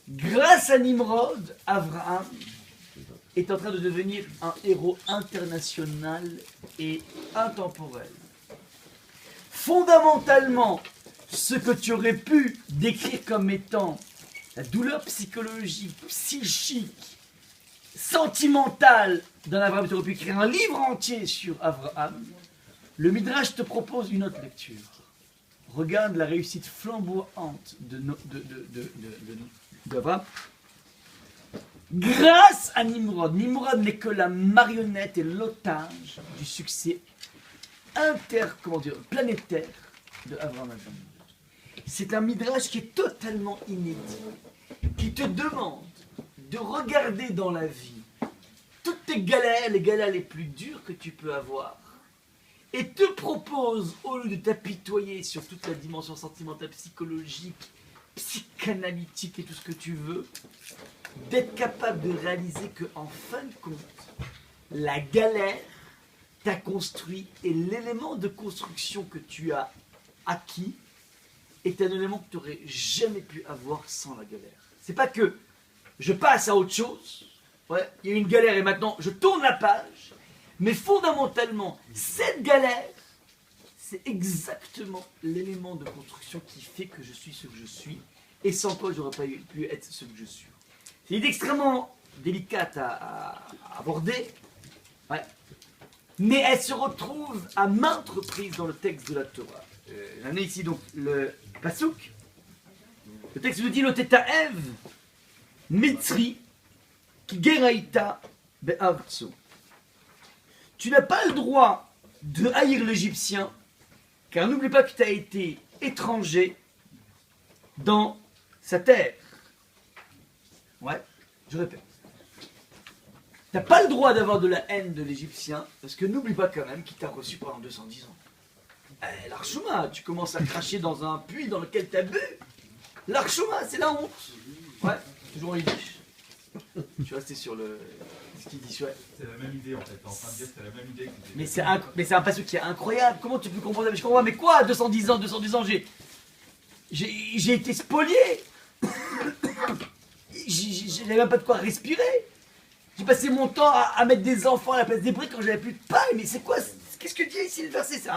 Grâce à Nimrod, Abraham est en train de devenir un héros international et intemporel. Fondamentalement, ce que tu aurais pu décrire comme étant la douleur psychologique, psychique, sentimentale d'un Abraham, tu aurais pu écrire un livre entier sur Abraham. Le Midrash te propose une autre lecture. Regarde la réussite flamboyante d'Abraham. Grâce à Nimrod, Nimrod n'est que la marionnette et l'otage du succès planétaire de Abraham. C'est un Midrash qui est totalement inédit, qui te demande de regarder dans la vie toutes tes les galères les plus dures que tu peux avoir, et te propose, au lieu de t'apitoyer sur toute la dimension sentimentale, psychologique, psychanalytique et tout ce que tu veux, d'être capable de réaliser que, en fin de compte, la galère t'a construit et l'élément de construction que tu as acquis est un élément que tu n'aurais jamais pu avoir sans la galère. C'est pas que je passe à autre chose, ouais, il y a une galère et maintenant je tourne la page, mais fondamentalement, cette galère, c'est exactement l'élément de construction qui fait que je suis ce que je suis, et sans quoi je n'aurais pas pu être ce que je suis. C'est une idée extrêmement délicate à aborder, ouais. Mais elle se retrouve à maintes reprises dans le texte de la Torah. J'en ai ici donc le Pasuk. Le texte nous dit le Tetaev Mitzri qui Geraïta Be'artso. Tu n'as pas le droit de haïr l'Égyptien, car n'oublie pas que tu as été étranger dans sa terre. Ouais, je répète. Tu n'as pas le droit d'avoir de la haine de l'Égyptien, parce que n'oublie pas quand même qu'il t'a reçu pendant 210 ans. L'Archouma, tu commences à cracher dans un puits dans lequel tu as bu. L'Archouma, c'est la honte. Ouais, toujours en yiddish. Je suis resté sur ce qu'il dit. Ouais. C'est la même idée en fait. En train de dire c'est la même idée. Que mais c'est un passage qui est incroyable. Comment tu peux comprendre ça? Mais je comprends. Mais quoi, 210 ans, j'ai été spolié. J'avais même pas de quoi respirer. J'ai passé mon temps à mettre des enfants à la place des briques quand j'avais plus de paille. Mais c'est quoi? Qu'est-ce que dit ici le verset? C'est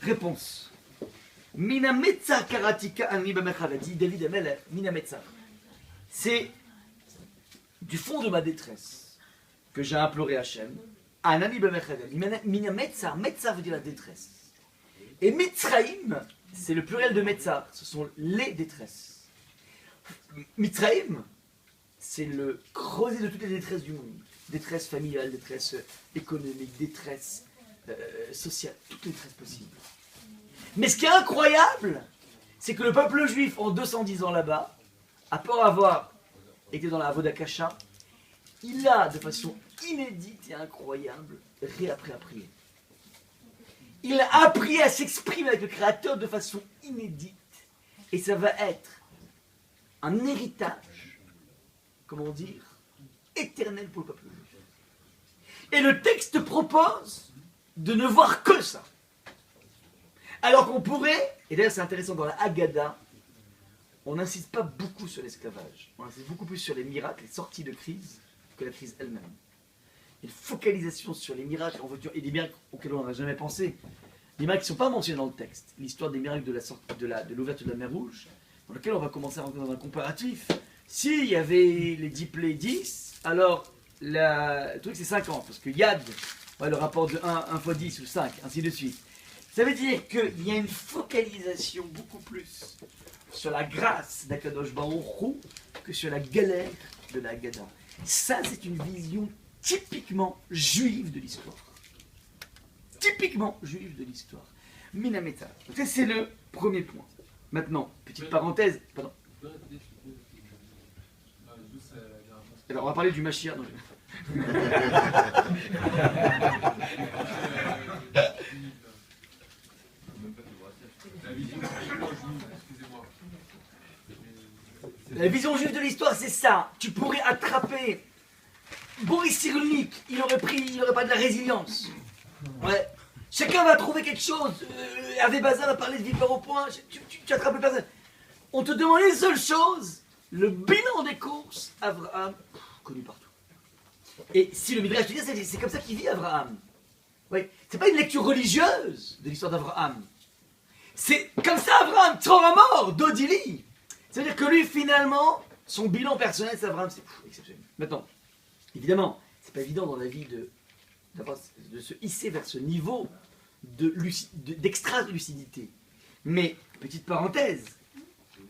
réponse. Mina metza karatika ani b'mechad, dit David Amel. Mina metza. C'est du fond de ma détresse que j'ai imploré Hachem. Anani b'mechad. Mina metza. Metza veut dire la détresse. Et Mitzraïm, c'est le pluriel de metza. Ce sont les détresses. Mitzraïm, c'est le creuset de toutes les détresses du monde. Détresse familiale, détresse économique, détresse sociale, toutes les détresses possibles. Mais ce qui est incroyable, c'est que le peuple juif, en 210 ans là-bas, après avoir été dans la Avoda-Kasha, il a, de façon inédite et incroyable, réappris à prier. Il a appris à s'exprimer avec le Créateur de façon inédite. Et ça va être un héritage, comment dire, éternel pour le peuple juif. Et le texte propose de ne voir que ça. Alors qu'on pourrait, et d'ailleurs c'est intéressant dans la Haggadah, on n'insiste pas beaucoup sur l'esclavage. On insiste beaucoup plus sur les miracles, les sorties de crise, que la crise elle-même. Une focalisation sur les miracles et des miracles auxquels on n'aurait jamais pensé. Des miracles qui ne sont pas mentionnés dans le texte. L'histoire des miracles de l'ouverture de la mer Rouge, dans lequel on va commencer à rentrer dans un comparatif. S'il y avait les 10 plaies 10, alors le truc c'est 50, parce que Yad, ouais, le rapport de 1 fois 10 ou 5, ainsi de suite. Ça veut dire qu'il y a une focalisation beaucoup plus sur la grâce d'Akadosh Baruch Hu que sur la galère de la Haggadah. Ça, c'est une vision typiquement juive de l'histoire. Typiquement juive de l'histoire. Minameta. Ça, c'est le premier point. Maintenant, petite parenthèse. Pardon. Alors, on va parler du Mashiach. Non, La vision juive de l'histoire, c'est ça. Tu pourrais attraper Boris Cyrulnik, il aurait pas de la résilience. Ouais. Chacun va trouver quelque chose. Hervé Bazin va parler de vivre au point. Tu attrapes personne. On te demande une seule chose. Le bilan des courses, Abraham, connu partout. Et si le Midrash te dit, c'est comme ça qu'il vit Abraham. Ouais. C'est pas une lecture religieuse de l'histoire d'Abraham. C'est comme ça Abraham, Torah mort, Dodili. C'est-à-dire que lui, finalement, son bilan personnel, c'est Abraham, c'est exceptionnel. Maintenant, évidemment, c'est pas évident dans la vie de se hisser vers ce niveau d'extra-lucidité. Mais, petite parenthèse,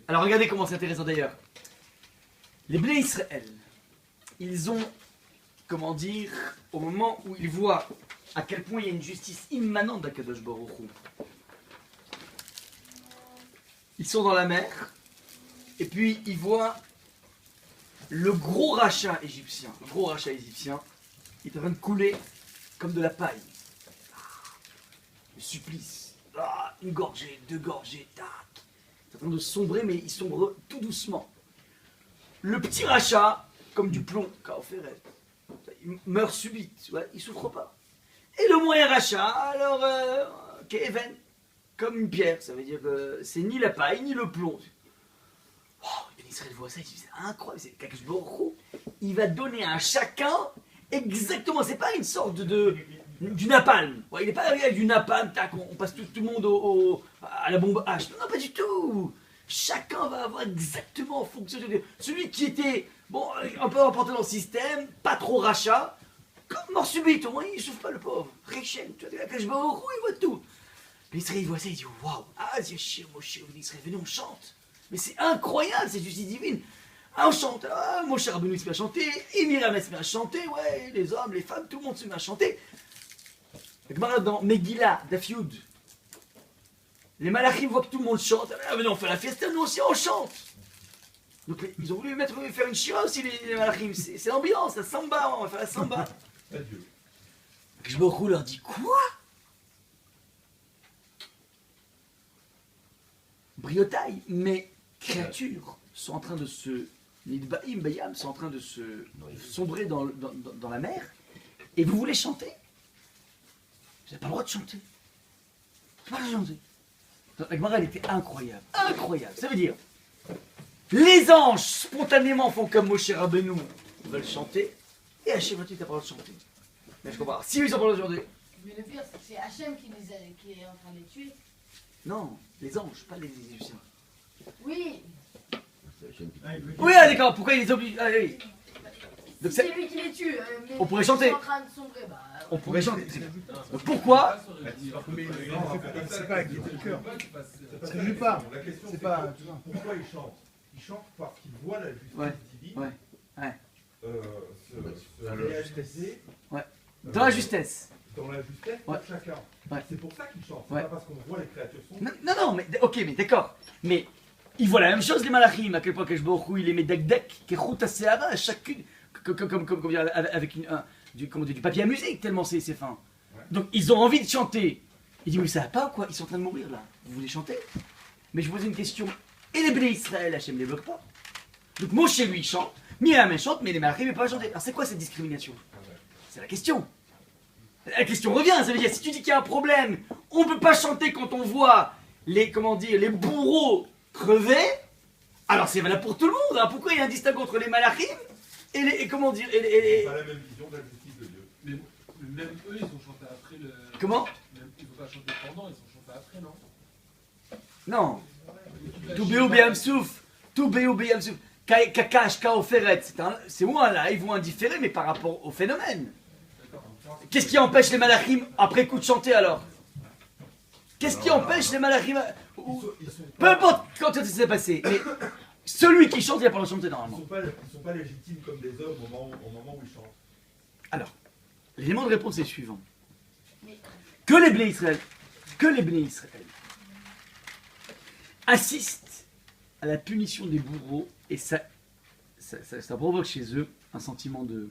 alors regardez comment c'est intéressant d'ailleurs. Les Bnei Israël, ils ont, comment dire, au moment où ils voient à quel point il y a une justice immanente d'Akadosh Baruch Hu, ils sont dans la mer, et puis ils voient le gros rachat égyptien, est en train de couler comme de la paille. Le supplice. Une gorgée, 2 gorgées, tac. C'est en train de sombrer, mais il sombre tout doucement. Le petit rachat, comme du plomb, Kaoferet, il meurt subite, ouais, il souffre pas. Et le moyen rachat, alors, Keven, comme une pierre, ça veut dire que c'est ni la paille, ni le plomb. Oh, Ben Israël voit ça, il dit, c'est incroyable, c'est Kadosh Baruch Hu, il va donner à chacun exactement, c'est pas une sorte du napalm. Ouais, il n'est pas avec du napalm, tac, on passe tout le monde à la bombe H. Non, pas du tout. Chacun va avoir exactement en fonction de celui qui était bon, un peu emporté dans le système, pas trop rachat, comme mort subite, au moins il ne souffre pas le pauvre. Réchen, tu vois, la Kadosh Baruch Hu, il voit tout. L'Israël voit ça, il dit waouh, Ziachir, Moshe, Israël, venez, on chante. Mais c'est incroyable, c'est justice divine. Ah, on chante, Moshe Rabbeinu se met à chanter, et Myriam se met à chanter, ouais, les hommes, les femmes, tout le monde se met à chanter. Dans Megillah, Dafyoud, les malachim voient que tout le monde chante. Ah, venez, on fait la fiesta, nous aussi on chante. Donc ils ont voulu faire une shira aussi, les malachim. C'est l'ambiance, la samba, on va faire la samba. Adieu. Je me leur dit quoi? Briotaille, mes créatures sont en train de se. Les Bayam sont en train de se sombrer dans la mer. Et vous voulez chanter? Vous n'avez pas le droit de chanter. Vous n'avez pas le droit de chanter. La Gemara, elle était incroyable. Incroyable. Ça veut dire, les anges, spontanément, font comme Moshe Rabbeinu. Ils veulent chanter. Et Hachem, tu n'as pas le droit de chanter. Mais je comprends. Si ils ont pas le droit de chanter. Mais le pire, c'est que c'est Hachem qui est en train de les tuer. Non, les anges, pas les Égyptiens. Oui, Oui, d'accord. Pourquoi ils les obligent? Ah, oui. Donc, si c'est lui qui les tue. Mais On pourrait ils sont chanter. en train de sombrer, bah. On pourrait chanter. Donc, pourquoi? Mais c'est pas avec le cœur. Ça ne joue pas. La question C'est c'est pas. pas, Tu vois. pourquoi ils chantent. Ils chantent parce qu'ils voient la justice Ouais, divine ouais. se réaliser Dans la justesse. dans la justesse Ouais. pour chacun. Ouais. C'est pour ça qu'ils chantent. C'est Ouais. pas parce qu'on voit les créatures sombrer. Non, mais ok, mais d'accord. Mais ils voient la même chose, les malachim. À quel point Kadosh Baruch Hu, il les met dak-dak, kechut à chacune, comme dire, avec du papier à musique, tellement c'est fin. Ouais. Donc ils ont envie de chanter. Il dit, mais ça va pas ou quoi? Ils sont en train de mourir là. Vous voulez chanter? Mais je vous pose une question. Et les Bnei Israël, Hachem ne les bloque pas. Donc Moshe lui il chante, Myriam chante, mais les malachim ne peuvent pas chanter. Alors c'est quoi cette discrimination? C'est la question. La question revient, ça veut dire, si tu dis qu'il y a un problème, on ne peut pas chanter quand on voit les bourreaux crever, alors c'est valable pour tout le monde. Hein. Pourquoi il y a un distinguo entre les malachim et les, comment dire, C'est pas la même vision de la justice de Dieu. Mais même eux, ils ont chanté après le. Comment? Même, ils n'ont pas chanté pendant, ils ont chanté après, non? Non. Tout béou béamsouf, tout béou béamsouf, kakash, kaoferet, c'est ou un live ou un différé, mais par rapport au phénomène. Qu'est-ce qui empêche les malachim après coup de chanter alors? Qu'est-ce qui empêche les malachim Ils sont Peu importe quand ça s'est passé, mais celui qui chante, il n'a pas le droit de chanter normalement. Ils sont pas légitimes comme des hommes au moment où ils chantent. Alors, l'élément de réponse est le suivant. Mais Que les Bnei Israël assistent à la punition des bourreaux et ça provoque chez eux un sentiment de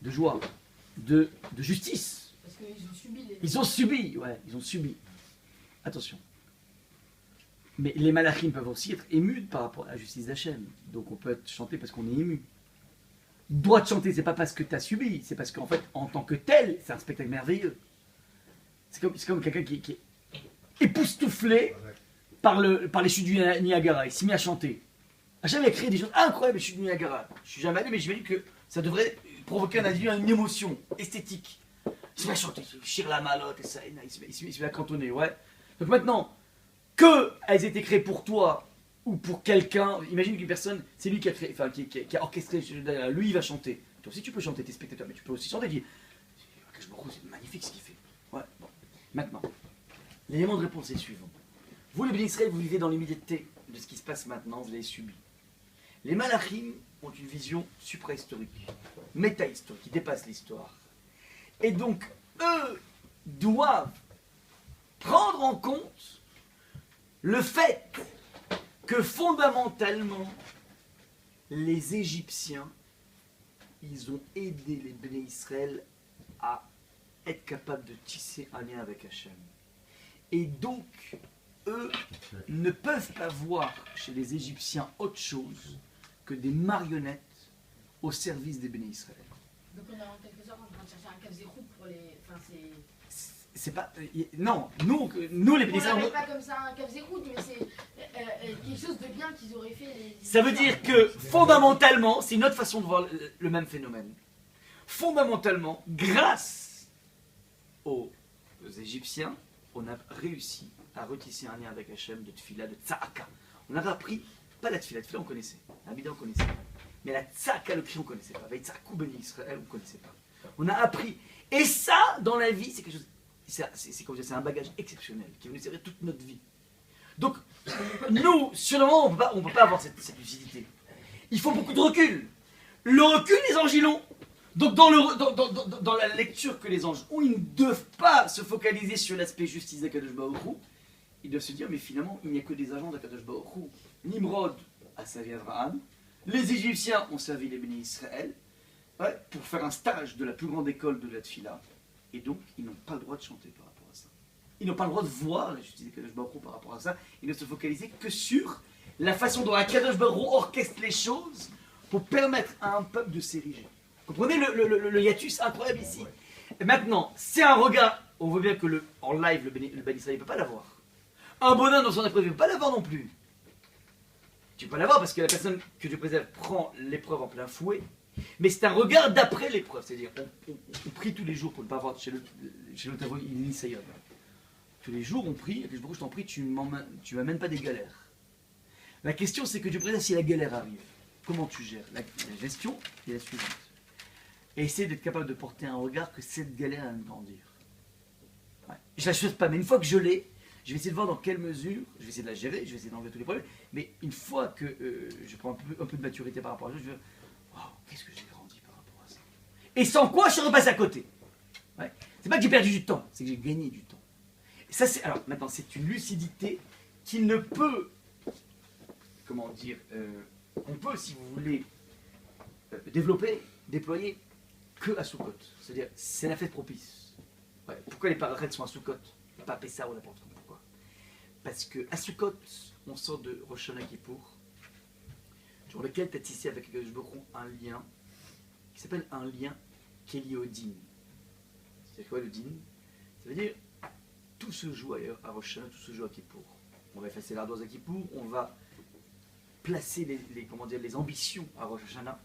joie, de justice. parce qu'ils ont subi les. Ils ont subi. Attention. Mais les malachim peuvent aussi être émus par rapport à la justice d'Hachem. Donc on peut être chanté parce qu'on est ému. Droit de chanter, c'est pas parce que tu as subi, c'est parce qu'en fait, en tant que tel, c'est un spectacle merveilleux. C'est comme quelqu'un qui est époustouflé par les chutes du Niagara. Il s'est mis à chanter. Hachem a créé des choses incroyables, les chutes du Niagara. Je suis jamais allé, mais j'imagine que ça devrait provoquer un individu une émotion esthétique. Il se met à chanter, il chire la malotte et ça, il se met à cantonner, ouais. Donc maintenant, qu'elles aient été créées pour toi ou pour quelqu'un, imagine qu'une personne, c'est lui qui a créé, enfin qui a orchestré, lui il va chanter. Toi aussi tu peux chanter, t'es spectateur, mais tu peux aussi chanter, dire, c'est magnifique ce qu'il fait. Ouais, bon. Maintenant, l'élément de réponse est le suivant. Vous les Bnei Israël, vous vivez dans l'immédiateté de ce qui se passe maintenant, vous avez subi. Les malachim ont une vision suprahistorique, métahistorique, qui dépasse l'histoire. Et donc, eux doivent prendre en compte le fait que fondamentalement, les Égyptiens ils ont aidé les Béné Israël à être capables de tisser un lien avec Hachem. Et donc, eux ne peuvent pas voir chez les Égyptiens autre chose que des marionnettes au service des Béné Israël. Donc on est en quelque sorte en train de chercher un Kavzerou pour les. Enfin, C'est pas. Non, nous les Béné on Israël. n'appelle pas comme ça un Kavzerou, mais c'est quelque chose de bien qu'ils auraient fait. Ça veut dire que fondamentalement, c'est une autre façon de voir le même phénomène. Fondamentalement, grâce aux Égyptiens, on a réussi à retisser un lien avec Hachem de Tfila, de Tza'aka. On avait appris, pas la Tfila on connaissait, Abida on connaissait, mais la Tza'aka, le cri on connaissait pas, Vaïtzakou Beni Israël on connaissait pas. On a appris, et ça, dans la vie, c'est quelque chose, c'est un bagage exceptionnel qui va nous servir toute notre vie. Donc, nous, sur le moment, on ne peut pas avoir cette lucidité. Il faut beaucoup de recul. Le recul, les anges, ils l'ont. Donc, dans la lecture que les anges ont, ils ne doivent pas se focaliser sur l'aspect justice d'Akadosh Baruch Hu. Ils doivent se dire, mais finalement, il n'y a que des agents d'Akadosh Baruch Hu. Nimrod a servi Abraham. Les Égyptiens ont servi les bénis Israël pour faire un stage de la plus grande école de la Tfila. Et donc, ils n'ont pas le droit de chanter par rapport à ça. Ils n'ont pas le droit de voir la justice d'Akadosh Baruch Hu par rapport à ça. Ils ne se focaliser que sur la façon dont Akadosh Baruch Hu orchestre les choses pour permettre à un peuple de s'ériger. Comprenez le hiatus incroyable ici. Et maintenant, c'est un regard. On voit bien que en live, le Ben Israël ne peut pas l'avoir. Un bonhomme dans son épreuve ne peut pas l'avoir non plus. Tu peux pas l'avoir parce que la personne que Dieu préserve prend l'épreuve en plein fouet. Mais c'est un regard d'après l'épreuve. C'est-à-dire, on prie tous les jours pour ne pas avoir chez le Tavo, il y Sayod. Tous les jours, on prie. Et je t'en prie, tu m'amènes pas des galères. La question, c'est que Dieu préserve si la galère arrive. Comment tu gères la gestion est la suivante. Et essayer d'être capable de porter un regard que cette galère va me grandir. Ouais. Je ne la souhaite pas, mais une fois que je l'ai, je vais essayer de voir dans quelle mesure, je vais essayer de la gérer, je vais essayer d'enlever tous les problèmes, mais une fois que je prends un peu de maturité par rapport à ça, je vais dire, waouh, qu'est-ce que j'ai grandi par rapport à ça. Et sans quoi je repasse à côté. Ouais. C'est pas que j'ai perdu du temps, c'est que j'ai gagné du temps. Et ça, alors maintenant, c'est une lucidité qui ne peut, comment dire, on peut, si vous voulez, développer, déployer, que à Sukkot. C'est-à-dire, c'est la fête propice. Ouais. Pourquoi les parachètes sont à Sukkot? Pas à Pessah ou n'importe quoi. Pourquoi? Parce qu'à Sukkot, on sort de Rosh Hashanah Kippour, sur lequel tu as tissé avec Akadosh Baruch Hu un lien, qui s'appelle un lien qui est lié au din. C'est quoi le din? Ça veut dire, tout se joue ailleurs à Rosh Hashanah, tout se joue à Kippour. On va effacer l'ardoise à Kippour, on va placer les ambitions à Rosh Hashanah.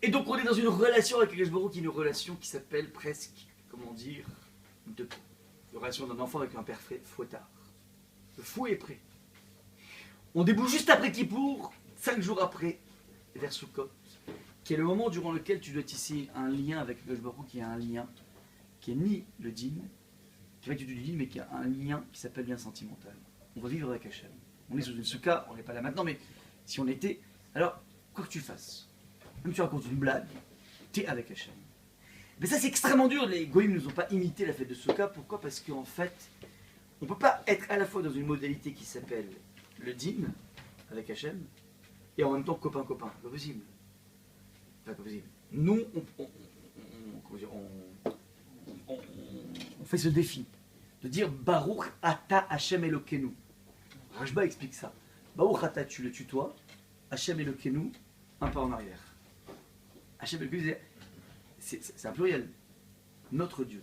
Et donc on est dans une relation avec Akadosh Baruch Hu qui est une relation qui s'appelle presque, comment dire, de relation d'un enfant avec un père fouettard. Le fouet est prêt. On débouche juste après Kippour, 5 jours après, vers Sukkot, qui est le moment durant lequel tu dois tisser un lien avec Akadosh Baruch Hu qui a un lien qui est ni le din, qui va être du din, mais qui a un lien qui s'appelle lien sentimental. On va vivre avec Hachem. On est sous une souka, on n'est pas là maintenant, mais si on était, alors quoi que tu fasses, même si tu racontes une blague, tu es avec Hachem. Mais ça c'est extrêmement dur, les goïms ne nous ont pas imité la fête de Souka. Pourquoi? Parce qu'en fait, on ne peut pas être à la fois dans une modalité qui s'appelle le din, avec Hachem, et en même temps copain-copain. Pas possible. Pas possible. Nous, on fait ce défi de dire Baruch Ata Hachem Elokeinu. Rajba explique ça. Baruch Ata, tu le tutoies, Hachem Elokeinu, un pas en arrière. Hachem Elokeinu, c'est un pluriel. Notre Dieu.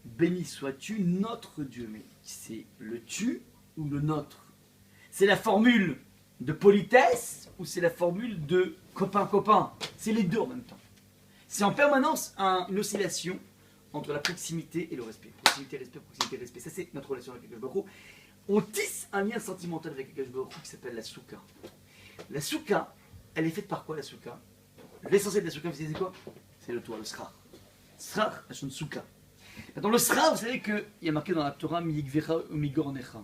Béni sois-tu, notre Dieu. Mais c'est le tu ou le notre? C'est la formule de politesse ou c'est la formule de copain-copain? C'est les deux en même temps. C'est en permanence une oscillation entre la proximité et le respect. Proximité, respect, proximité, respect. Ça, c'est notre relation avec Akadosh Baruch Hu. On tisse un lien sentimental avec Akadosh Baruch Hu qui s'appelle la souka. La souka, elle est faite par quoi la souka? L'essentiel de la souka, c'est quoi? C'est le toit, le srar. Srar, la souka. Dans le srar, vous savez qu'il y a marqué dans la Torah Miyigvecha ou Migornecha.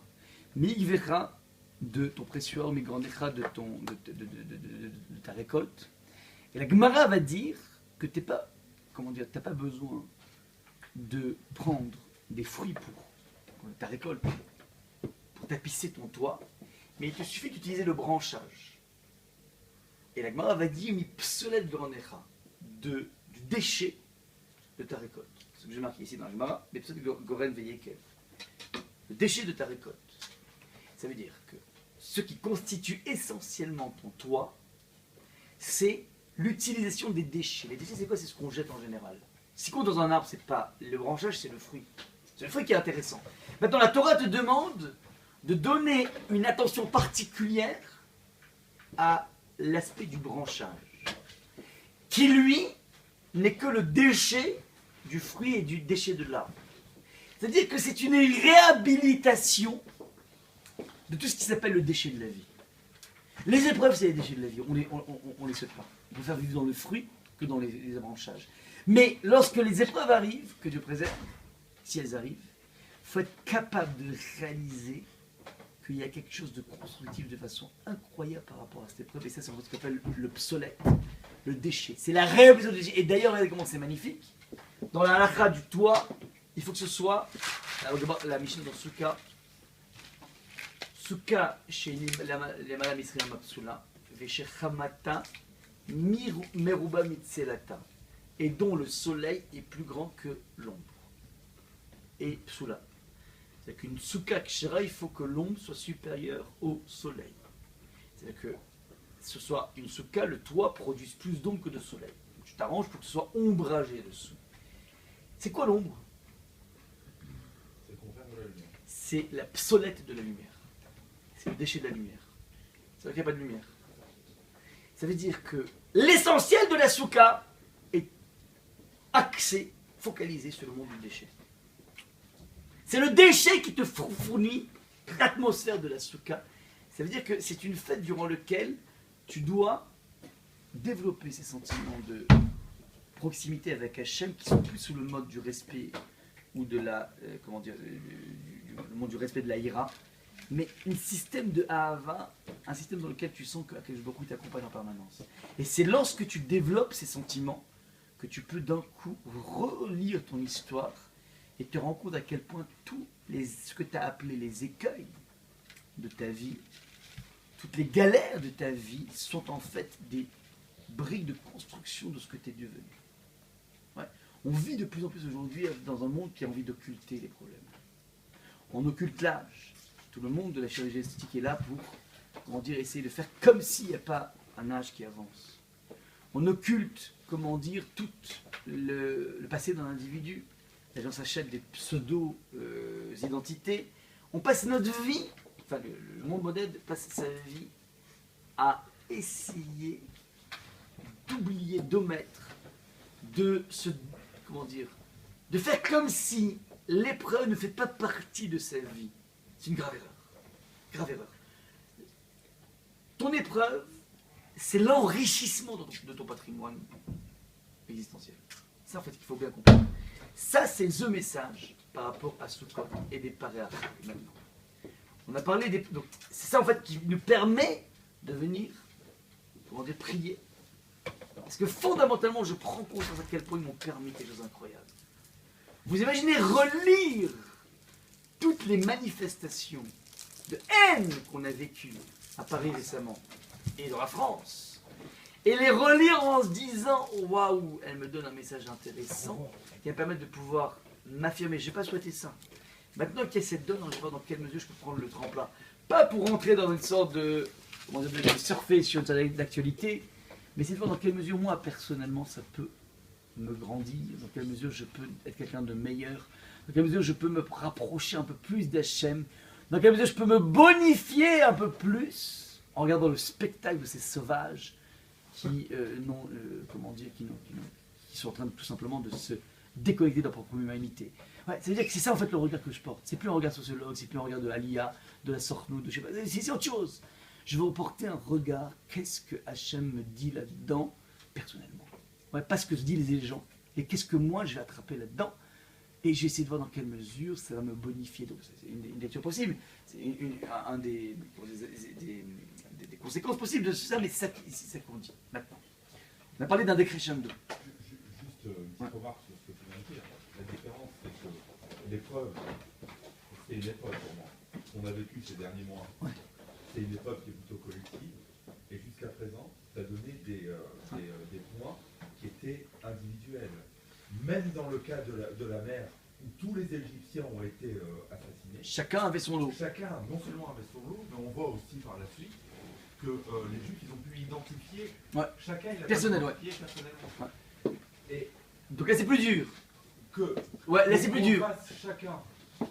Miyigvecha de ton précieux, Migornecha de ta récolte. Et la Gemara va dire que tu n'as pas besoin de prendre des fruits pour ta récolte, pour tapisser ton toit, mais il te suffit d'utiliser le branchage. Et la Gemara va dire mi psolet gronecha, du déchet de ta récolte. C'est ce que j'ai marqué ici dans la Gemara, mais psolet goren veyekel. Le déchet de ta récolte. Ça veut dire que ce qui constitue essentiellement ton toit, c'est l'utilisation des déchets. Les déchets, c'est quoi? C'est ce qu'on jette en général. Ce qui compte dans un arbre, c'est pas le branchage, c'est le fruit. C'est le fruit qui est intéressant. Maintenant, la Torah te demande de donner une attention particulière à l'aspect du branchage, qui lui n'est que le déchet du fruit et du déchet de l'arbre. C'est-à-dire que c'est une réhabilitation de tout ce qui s'appelle le déchet de la vie. Les épreuves, c'est les déchets de la vie, on les souhaite pas. On préfère vivre dans le fruit que dans les branchages. Mais lorsque les épreuves arrivent, que Dieu préserve, si elles arrivent, il faut être capable de réaliser qu'il y a quelque chose de constructif de façon incroyable par rapport à cette épreuve. Et ça, c'est ce qu'on appelle le psolète, le déchet. C'est la réhabilitation du déchet. Et d'ailleurs, regardez comment c'est magnifique. Dans la halakha du toit, il faut que ce soit, la Mishnah dans Souka, Souka chez les Malam Israël Mapsula, Veshechamata, Meruba Mitzelata, et dont le soleil est plus grand que l'ombre. Et Psula. C'est-à-dire qu'une Souka Kshera, il faut que l'ombre soit supérieure au soleil. C'est-à-dire que ce soit une Souka, le toit produise plus d'ombre que de soleil. Donc, tu t'arranges pour que ce soit ombragé dessous. C'est quoi l'ombre? C'est le contraire de la lumière. C'est la psolète de la lumière. C'est le déchet de la lumière. Ça veut dire qu'il n'y a pas de lumière. Ça veut dire que l'essentiel de la souka est axé, focalisé sur le monde du déchet. C'est le déchet qui te fournit l'atmosphère de la souka. Ça veut dire que c'est une fête durant laquelle tu dois développer ces sentiments de proximité avec Hachem qui sont plus sous le mode du respect ou de la, le monde du respect de la ira, mais un système de Ahava, un système dans lequel tu sens que Akadosh Baruch Hu t'accompagne en permanence. Et c'est lorsque tu développes ces sentiments que tu peux d'un coup relire ton histoire et te rendre compte à quel point ce que tu as appelé les écueils de ta vie, toutes les galères de ta vie sont en fait des briques de construction de ce que tu es devenu. Ouais. On vit de plus en plus aujourd'hui dans un monde qui a envie d'occulter les problèmes. On occulte l'âge. Tout le monde de la chirurgie esthétique est là pour, essayer de faire comme s'il n'y a pas un âge qui avance. On occulte, tout le passé d'un individu. Les gens s'achètent des pseudo-identités. On passe notre vie, le monde moderne passe sa vie à essayer d'oublier, d'omettre, de faire comme si l'épreuve ne fait pas partie de sa vie. C'est une grave erreur. Grave erreur. Ton épreuve, c'est l'enrichissement de ton patrimoine existentiel. Ça, en fait, il faut bien comprendre. Ça, c'est the message par rapport à Sukkot et des paréas maintenant. On a parlé des... Donc, c'est ça, en fait, qui nous permet de venir, prier. Parce que fondamentalement, je prends conscience à quel point ils m'ont permis quelque chose d'incroyable. Vous imaginez relire toutes les manifestations de haine qu'on a vécues à Paris récemment et dans la France, et les relire en se disant « Waouh, elle me donne un message intéressant qui va me permettre de pouvoir m'affirmer. Je n'ai pas souhaité ça. Maintenant qu'il y a cette donne, je vais voir dans quelle mesure je peux prendre le tremplin. Pas pour rentrer dans une sorte de surfer sur l'actualité, mais c'est de voir dans quelle mesure moi, personnellement, ça peut me grandir, dans quelle mesure je peux être quelqu'un de meilleur, dans quelle mesure je peux me rapprocher un peu plus d'Hachem, dans quelle mesure je peux me bonifier un peu plus en regardant le spectacle de ces sauvages qui sont en train de, tout simplement de se déconnecter de leur propre humanité. Ouais, ça veut dire que c'est ça en fait le regard que je porte. C'est plus un regard sociologue, c'est plus un regard de Aliyah, de la Sornout, de je sais pas, c'est autre chose. Je veux porter un regard, qu'est-ce que Hachem me dit là-dedans, personnellement. Ouais, pas ce que se disent les gens, et qu'est-ce que moi je vais attraper là-dedans, et j'ai essayé de voir dans quelle mesure ça va me bonifier. Donc c'est une lecture possible, c'est des conséquences possibles de ça, mais c'est ça qu'on dit maintenant. On a parlé d'un décrescendo. Juste une petite remarque sur ce que tu viens de dire. La différence, c'est que l'épreuve, c'est une épreuve pour moi. Ce qu'on a vécu ces derniers mois, c'est une épreuve qui est plutôt collective, et jusqu'à présent, t'as donné des points qui étaient individuels. Même dans le cas de la mer, où tous les Égyptiens ont été assassinés, Chacun avait son lot. chacun non seulement avait son lot, mais on voit aussi par la suite que les Juifs, ils ont pu identifier. Ouais. Chacun, il a Personnel, pu identifier personnellement. Et Donc là, c'est plus dur. que Ouais, là, c'est plus qu'on dur. fasse chacun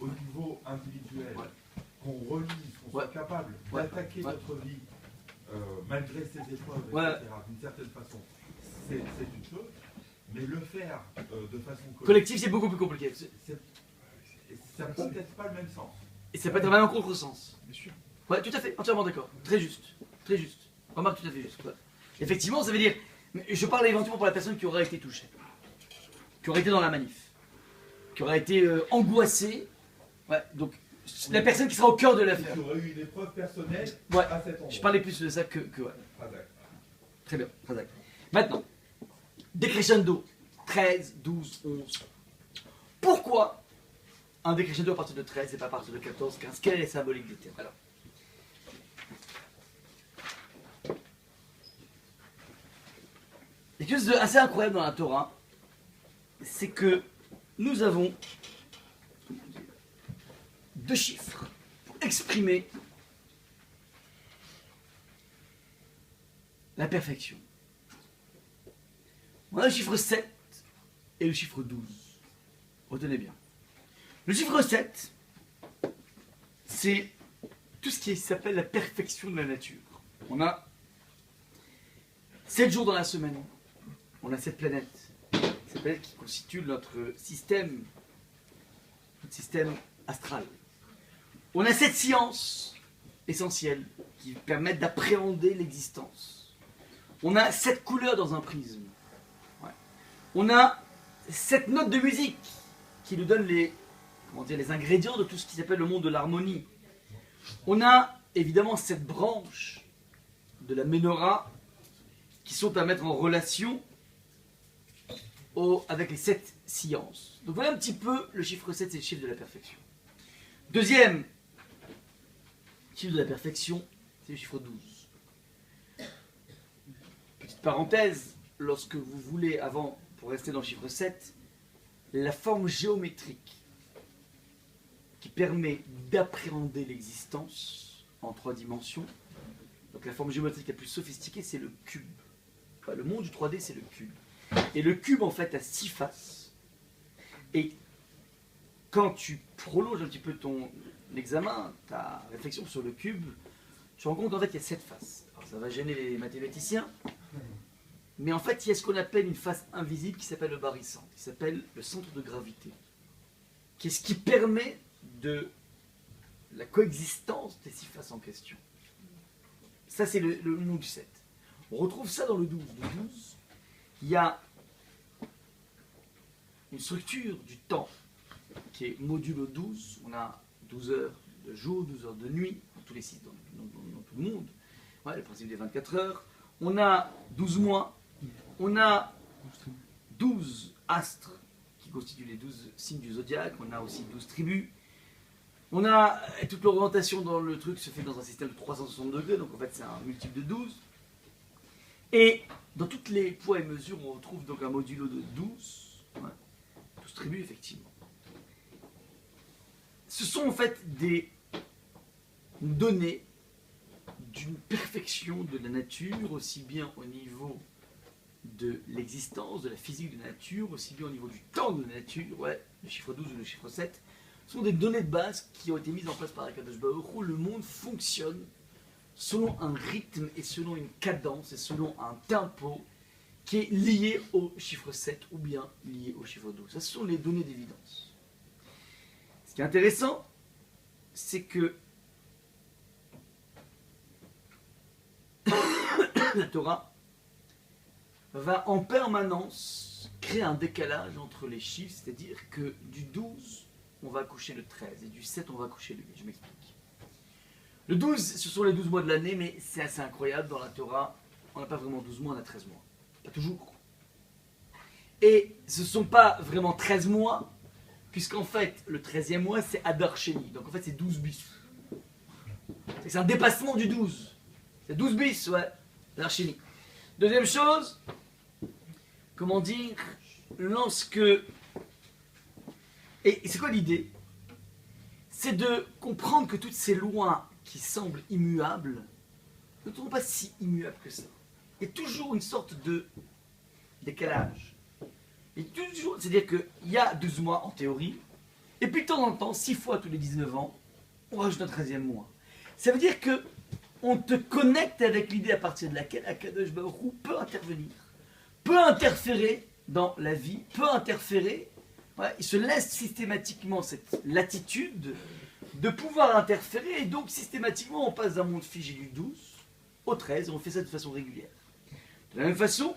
au niveau individuel, Ouais. qu'on relise, qu'on soit Ouais. capable Ouais. d'attaquer Ouais. notre vie malgré ses épreuves, Ouais. etc., d'une certaine façon, c'est une chose. Mais le faire de façon Collectif, c'est beaucoup plus compliqué. ça n'a peut-être pas le même sens. Et ça peut être même en contresens. Bien sûr. Ouais, tout à fait, entièrement d'accord. Très juste. Très juste. Remarque tout à fait juste. Ouais. Effectivement, ça veut dire. Mais je parle éventuellement pour la personne qui aurait été touchée, qui aurait été dans la manif, qui aurait été angoissée. Ouais, donc la personne qui sera au cœur de l'affaire. Il y aurait eu une épreuve personnelle Ouais. à cet endroit. Je parlais plus de ça que ouais. Ah, d'accord. Très bien, très bien. Maintenant, décrescendo, 13, 12, 11. Pourquoi un décrescendo à partir de 13 et pas à partir de 14, 15? Quelle est la symbolique des termes? Alors, quelque chose d'assez incroyable dans la Torah, c'est que nous avons deux chiffres pour exprimer la perfection. On a le chiffre 7 et le chiffre 12. Retenez bien. Le chiffre 7, c'est tout ce qui s'appelle la perfection de la nature. On a 7 jours dans la semaine. On a 7 planètes. Ces planètes qui constituent notre système astral. On a 7 sciences essentielles qui permettent d'appréhender l'existence. On a 7 couleurs dans un prisme. Ouais. On a 7 notes de musique qui nous donnent les ingrédients de tout ce qui s'appelle le monde de l'harmonie. On a évidemment 7 branches de la Ménorah qui sont à mettre en relation avec les 7 sciences. Donc voilà un petit peu le chiffre 7, c'est le chiffre de la perfection. Deuxième chiffre de la perfection, c'est le chiffre 12. Petite parenthèse, lorsque vous voulez, pour rester dans le chiffre 7, la forme géométrique qui permet d'appréhender l'existence en 3 dimensions, donc la forme géométrique la plus sophistiquée, c'est le cube. Enfin, le monde du 3D, c'est le cube. Et le cube, en fait, a 6 faces. Et quand tu prolonges un petit peu ton examen, ta réflexion sur le cube, tu te rends compte, en fait, qu'il y a 7 faces. Alors, ça va gêner les mathématiciens, mais en fait, il y a ce qu'on appelle une face invisible qui s'appelle le barycentre, qui s'appelle le centre de gravité, qui est ce qui permet de la coexistence des 6 faces en question. Ça, c'est le nom du 7. On retrouve ça dans le 12. Le 12, il y a une structure du temps qui est modulo 12. On a 12 heures de jour, 12 heures de nuit, dans tous les sites, dans tout le monde. Ouais, le principe des 24 heures. On a 12 mois. On a 12 astres qui constituent les 12 signes du zodiaque. On a aussi 12 tribus. On a toute l'orientation dans le truc se fait dans un système de 360 degrés, donc en fait c'est un multiple de 12. Et dans toutes les poids et mesures, on retrouve donc un modulo de 12. Ouais, 12 tribus, effectivement. Ce sont en fait des données d'une perfection de la nature, aussi bien au niveau de l'existence, de la physique de la nature, aussi bien au niveau du temps de la nature, ouais, le chiffre 12 ou le chiffre 7, sont des données de base qui ont été mises en place par Akadosh Baruch Hu. Le monde fonctionne selon un rythme et selon une cadence et selon un tempo qui est lié au chiffre 7 ou bien lié au chiffre 12. Ça, ce sont les données d'évidence. Ce qui est intéressant, c'est que la Torah va en permanence créer un décalage entre les chiffres, c'est-à-dire que du 12, on va accoucher le 13, et du 7, on va accoucher le 8. Je m'explique. Le 12, ce sont les 12 mois de l'année, mais c'est assez incroyable, dans la Torah, on n'a pas vraiment 12 mois, on a 13 mois. Pas toujours. Et ce ne sont pas vraiment 13 mois, puisqu'en fait, le 13e mois, c'est Adar Sheni. Donc en fait, c'est 12 bis. C'est un dépassement du 12. C'est 12 bis, ouais, Adar Sheni. Deuxième chose, comment dire, lorsque... Et c'est quoi l'idée? C'est de comprendre que toutes ces lois qui semblent immuables ne sont pas si immuables que ça. Il y a toujours une sorte de décalage. C'est-à-dire qu'il y a 12 mois en théorie, et puis de temps en temps, 6 fois tous les 19 ans, on rajoute un 13e mois. Ça veut dire que on te connecte avec l'idée à partir de laquelle Akadosh Baruch Hu peut intervenir, peut interférer dans la vie, peut interférer. Voilà, il se laisse systématiquement cette latitude de pouvoir interférer, et donc systématiquement on passe d'un monde figé du 12 au 13, et on fait ça de façon régulière. De la même façon,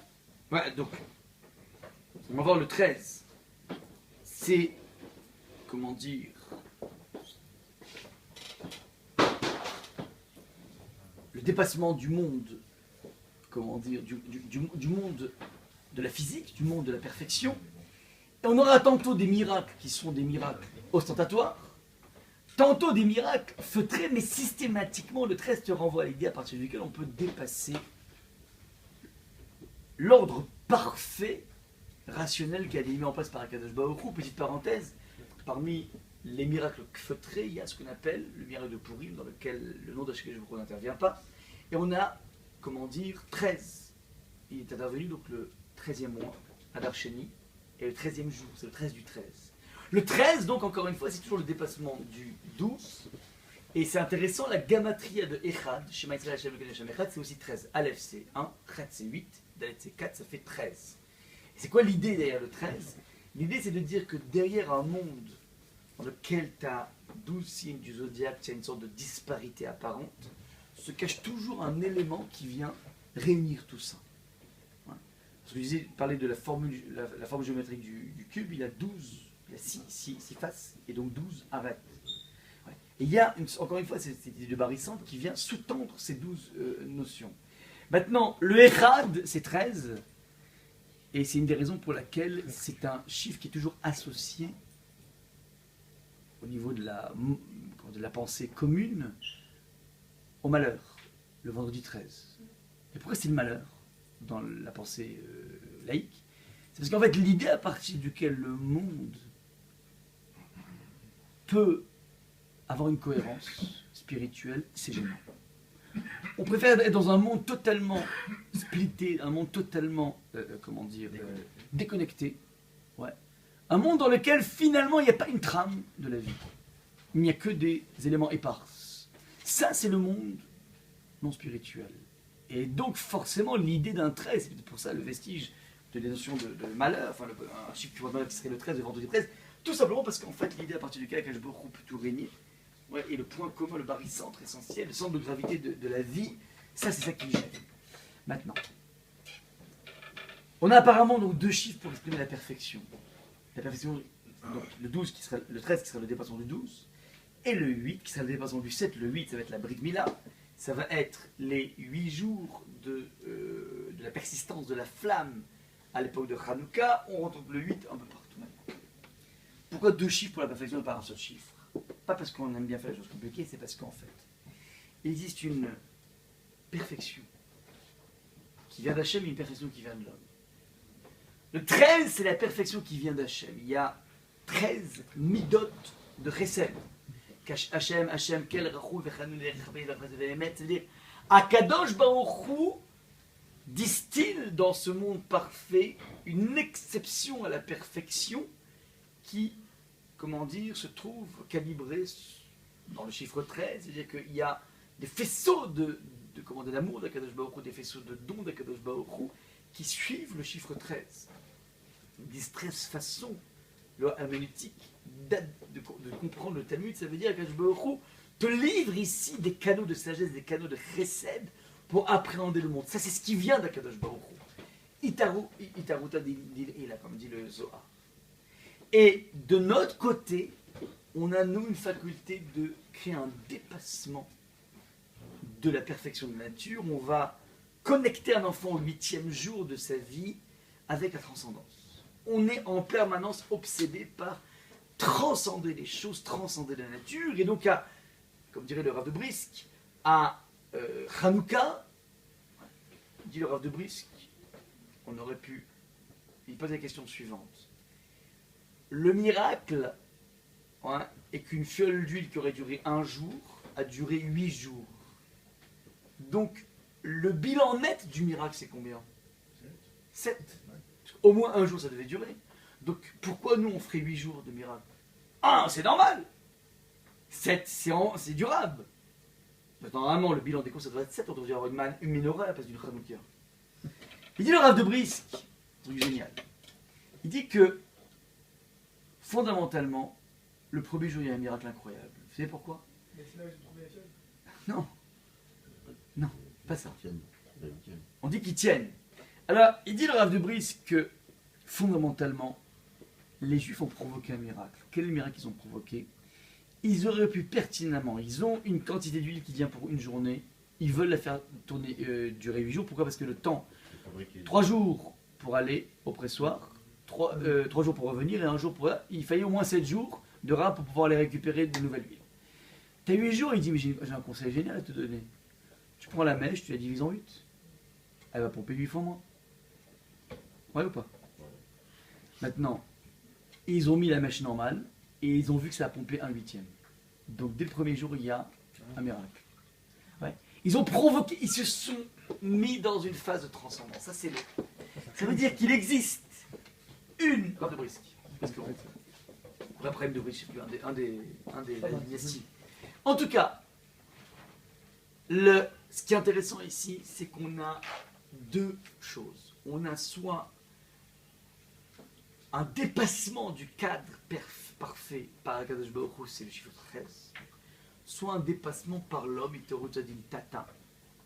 voilà, donc, on va voir le 13. C'est, comment dire, le dépassement du monde, comment dire, du monde de la physique, du monde de la perfection. Et on aura tantôt des miracles qui sont des miracles ostentatoires, tantôt des miracles feutrés, mais systématiquement, le 13 te renvoie à l'idée à partir duquel on peut dépasser l'ordre parfait, rationnel qui a été mis en place par Akadosh Baruch Hu. Petite parenthèse, parmi les miracles feutrés, il y a ce qu'on appelle le miracle de Purim, dans lequel le nom d'Akadosh Baruch Hu n'intervient pas. Et on a, comment dire, 13. Il est intervenu donc le 13e mois, Adar Sheni, et le 13e jour, c'est le 13 du 13. Le 13, donc, encore une fois, c'est toujours le dépassement du 12. Et c'est intéressant, la gamatria de Echad, Shema Yisrael Hashem Elokeinu Hashem Echad, c'est aussi 13. Aleph, c'est 1, Chet, c'est 8, Dalet, c'est 4, ça fait 13. Et c'est quoi l'idée derrière le 13? L'idée, c'est de dire que derrière un monde dans lequel tu as 12 signes du zodiaque, tu as une sorte de disparité apparente, se cache toujours un élément qui vient réunir tout ça. Parce que je disais, parler de la forme géométrique du cube, il a 12, il a 6 faces, et donc 12 arêtes. Ouais. Et il y a, encore une fois, cette idée de barycentre qui vient sous-tendre ces 12 notions. Maintenant, le Echad, c'est 13, et c'est une des raisons pour laquelle c'est un chiffre qui est toujours associé au niveau de la pensée commune au malheur, le vendredi 13. Et pourquoi c'est le malheur dans la pensée laïque? C'est parce qu'en fait, l'idée à partir duquel le monde peut avoir une cohérence spirituelle, c'est gênant. On préfère être dans un monde totalement splitté, un monde totalement, déconnecté. Ouais. Un monde dans lequel finalement il n'y a pas une trame de la vie. Il n'y a que des éléments épars. Ça, c'est le monde non spirituel. Et donc, forcément, l'idée d'un 13, c'est pour ça le vestige de la notion de malheur, enfin, un chiffre qui serait le 13, le vendredi 13, tout simplement parce qu'en fait, l'idée à partir duquel Akadosh Baruch Hu peut tout régner, ouais, et le point commun, le barycentre essentiel, le centre de gravité de la vie, ça, c'est ça qui gêne. Maintenant, on a apparemment donc 2 chiffres pour exprimer la perfection. La perfection, donc le 13 qui sera le dépassement du 12, et le 8 qui sera le dépassement du 7. Le 8, ça va être la Brit Mila, ça va être les 8 jours de la persistance de la flamme à l'époque de Hanouka. On retrouve le 8 un peu partout maintenant. Pourquoi 2 chiffres pour la perfection et pas un seul chiffre? Pas parce qu'on aime bien faire les choses compliquées, c'est parce qu'en fait, il existe une perfection qui vient d'Hachem et une perfection qui vient de l'homme. Le 13, c'est la perfection qui vient d'Hachem. Il y a 13 midot de chesed. Hachem, Kel, Rachou, Vechanou, c'est-à-dire, Akadosh Baruch Hu distille dans ce monde parfait une exception à la perfection qui, comment dire, se trouve calibrée dans le chiffre 13, c'est-à-dire qu'il y a des faisceaux de l'amour d'Akadosh Baruch Hu, des faisceaux de dons d'Akadosh Baruch Hu qui suivent le chiffre 13. Ils disent 13 façons, loi herméneutique, de comprendre le Talmud, ça veut dire qu'Akadosh Baruch Hu te livre ici des canaux de sagesse, des canaux de chesed pour appréhender le monde. Ça, c'est ce qui vient d'Akadosh Baruch Hu. Itaruta d'Ila, comme dit le Zohar. Et de notre côté, on a, nous, une faculté de créer un dépassement de la perfection de la nature. On va connecter un enfant au 8e jour de sa vie avec la transcendance. On est en permanence obsédé par transcender les choses, transcender la nature. Et donc, comme dirait le Rav de Brisk, à Hanouka, dit le Rav de Brisk, on aurait pu... Il pose la question suivante. Le miracle est qu'une fiole d'huile qui aurait duré 1 jour a duré 8 jours. Donc, le bilan net du miracle, c'est combien? 7. Au moins 1 jour, ça devait durer. Donc, pourquoi nous, on ferait 8 jours de miracle? 1, c'est normal. 7, c'est durable. Normalement, le bilan des courses, ça devrait être 7. On devrait avoir une menorah à la place d'une Hanouka. Il dit le Rav de Brisk, c'est génial. Il dit que, fondamentalement, le premier jour, il y a un miracle incroyable. Vous savez pourquoi? Mais c'est là où j'ai trouvé la fiole. Non. Non, pas ça. Tiens, tiens. On dit qu'ils tiennent. Alors, il dit le Rav de Brisk que, fondamentalement, les Juifs ont provoqué un miracle. Quel miracle ils ont provoqué? Ils auraient pu pertinemment, ils ont une quantité d'huile qui vient pour une journée, ils veulent la faire tourner, durer 8 jours. Pourquoi? Parce que le temps, 3 jours pour aller au pressoir, 3 jours pour revenir et 1 jour pour... Il fallait au moins 7 jours de rab pour pouvoir les récupérer de nouvelles huiles. Tu as 8 jours, il dit, mais j'ai un conseil génial à te donner. Tu prends la mèche, tu la divises en 8. Elle va pomper 8 fois moins. Ouais ou pas? Maintenant, ils ont mis la mèche normale et ils ont vu que ça a pompé 1/8. Donc dès le premier jour, il y a un miracle. Ouais. Ils ont provoqué, ils se sont mis dans une phase de transcendance. Ça, c'est ça veut dire qu'il existe une... Rav de Brisk. Parce que l'après de Brisk, je ne sais plus, un des dynasties. En tout cas, ce qui est intéressant ici, c'est qu'on a 2 choses. On a soit un dépassement du cadre parfait par Akadosh Baruch Hu, c'est le chiffre 13, soit un dépassement par l'homme, Iterutadin Tata,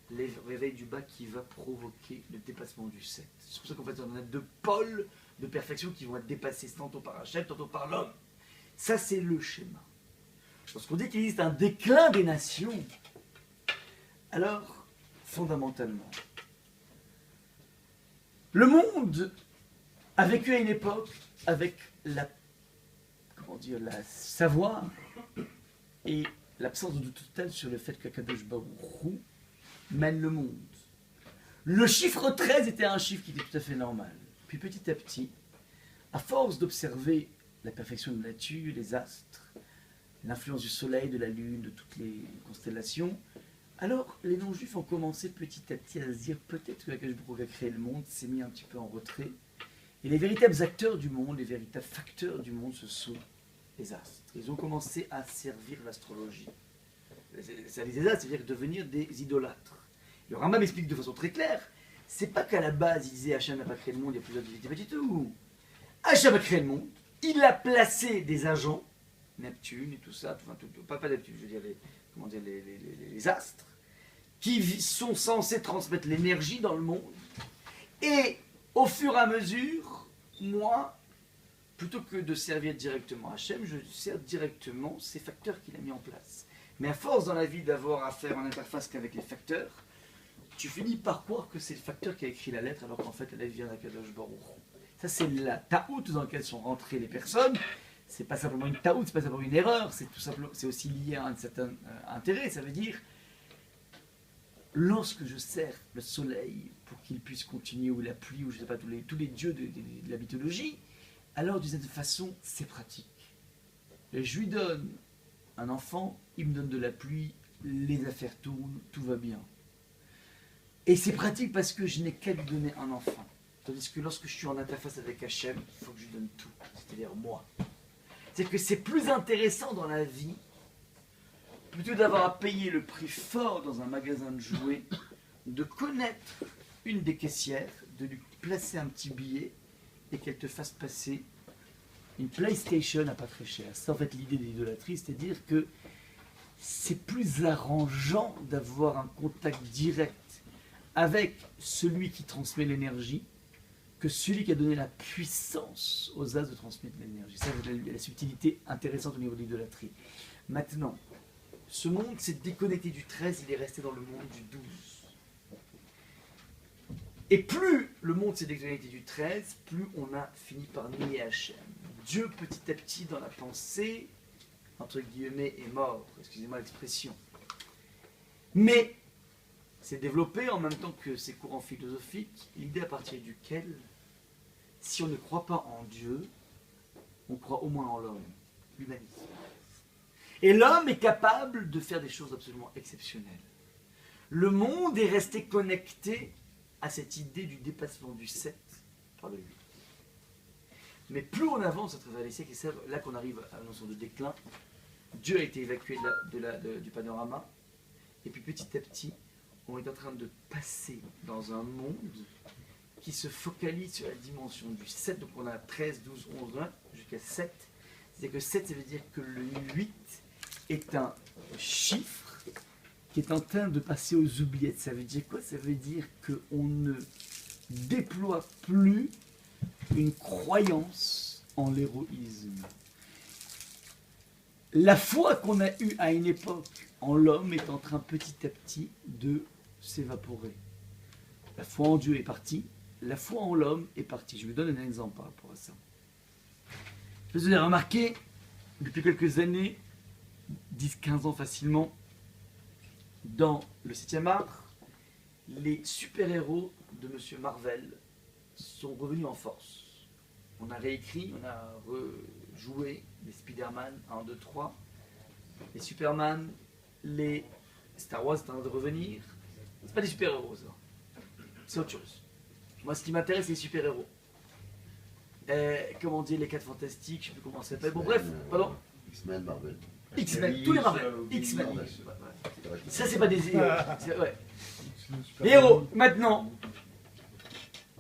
les réveils du bas qui va provoquer le dépassement du 7. C'est pour ça qu'en fait on a 2 pôles de perfection qui vont être dépassés tantôt par Hachem, tantôt par l'homme. Ça c'est le schéma. Lorsqu'on dit qu'il existe un déclin des nations, alors fondamentalement, le monde a vécu à une époque avec la savoir et l'absence de doute total sur le fait qu'Akadosh Baruch Hu mène le monde. Le chiffre 13 était un chiffre qui était tout à fait normal. Puis petit à petit, à force d'observer la perfection de la nature, les astres, l'influence du soleil, de la lune, de toutes les constellations, alors les non-juifs ont commencé petit à petit à se dire peut-être que Akadosh Baruch Hu a créé le monde, s'est mis un petit peu en retrait. Et les véritables acteurs du monde, les véritables facteurs du monde, ce sont les astres. Ils ont commencé à servir l'astrologie. Ça les astres, c'est-à-dire devenir des idolâtres. Le Rambam explique de façon très claire, c'est pas qu'à la base il disait Hachem n'a pas créé le monde, il y a plusieurs divinités, pas du tout. Hachem a créé le monde, il a placé des agents, Neptune et tout ça, pas Neptune, je veux dire les astres, qui sont censés transmettre l'énergie dans le monde. Et au fur et à mesure, moi, plutôt que de servir directement Hachem, je sers directement ces facteurs qu'il a mis en place. Mais à force dans la vie d'avoir à faire en interface qu'avec les facteurs, tu finis par croire que c'est le facteur qui a écrit la lettre, alors qu'en fait, elle vient d'Akadosh Baruch Hu. Ça, c'est la taout dans laquelle sont rentrées les personnes. C'est pas simplement une taout, c'est pas simplement une erreur, c'est tout simplement, c'est aussi lié à un certain intérêt. Ça veut dire, lorsque je sers le soleil pour qu'il puisse continuer, ou la pluie, ou je sais pas, tous les dieux de la mythologie, alors d'une certaine façon, c'est pratique. Et je lui donne un enfant, il me donne de la pluie, les affaires tournent, tout va bien. Et c'est pratique parce que je n'ai qu'à lui donner un enfant. Tandis que lorsque je suis en interface avec Hachem, il faut que je lui donne tout, c'est-à-dire moi. C'est que c'est plus intéressant dans la vie, plutôt d'avoir à payer le prix fort dans un magasin de jouets, de connaître une des caissières, de lui placer un petit billet et qu'elle te fasse passer une PlayStation à pas très cher. C'est en fait l'idée de l'idolâtrie, c'est-à-dire que c'est plus arrangeant d'avoir un contact direct avec celui qui transmet l'énergie que celui qui a donné la puissance aux as de transmettre l'énergie. Ça, c'est la subtilité intéressante au niveau de l'idolâtrie. Maintenant, ce monde s'est déconnecté du 13, il est resté dans le monde du 12. Et plus le monde s'est déconnecté du 13, plus on a fini par nier Hachem. Dieu, petit à petit, dans la pensée, entre guillemets, est mort. Excusez-moi l'expression. Mais s'est développée en même temps que ces courants philosophiques, l'idée à partir duquel, si on ne croit pas en Dieu, on croit au moins en l'homme, l'humanisme. Et l'homme est capable de faire des choses absolument exceptionnelles. Le monde est resté connecté à cette idée du dépassement du 7 par le 8. Mais plus on avance à travers les siècles, et c'est là qu'on arrive à la notion de déclin, Dieu a été évacué du panorama, et puis petit à petit, on est en train de passer dans un monde qui se focalise sur la dimension du 7, donc on a 13, 12, 11, 1, jusqu'à 7. C'est-à-dire que 7, ça veut dire que le 8 est un chiffre qui est en train de passer aux oubliettes. Ça veut dire quoi? Ça veut dire qu'on ne déploie plus une croyance en l'héroïsme. La foi qu'on a eue à une époque en l'homme est en train petit à petit de s'évaporer. La foi en Dieu est partie, la foi en l'homme est partie. Je vous donne un exemple par rapport à ça. Vous avez remarqué, depuis quelques années, 10-15 ans facilement, dans le 7e art, les super-héros de M. Marvel sont revenus en force. On a réécrit, on a rejoué les Spider-Man 1, 2, 3, les Superman, les Star Wars est en train de revenir. C'est pas des super-héros, ça. C'est autre chose. Moi, ce qui m'intéresse, c'est les super-héros. Comment dire, les 4 fantastiques, je sais plus comment ça s'appelle. Bon, bref, pardon. X-Men, Marvel. X-Men, tous les Marvel. X-Men. Marvel. Ça, c'est pas des héros. Ouais. Les héros, maintenant,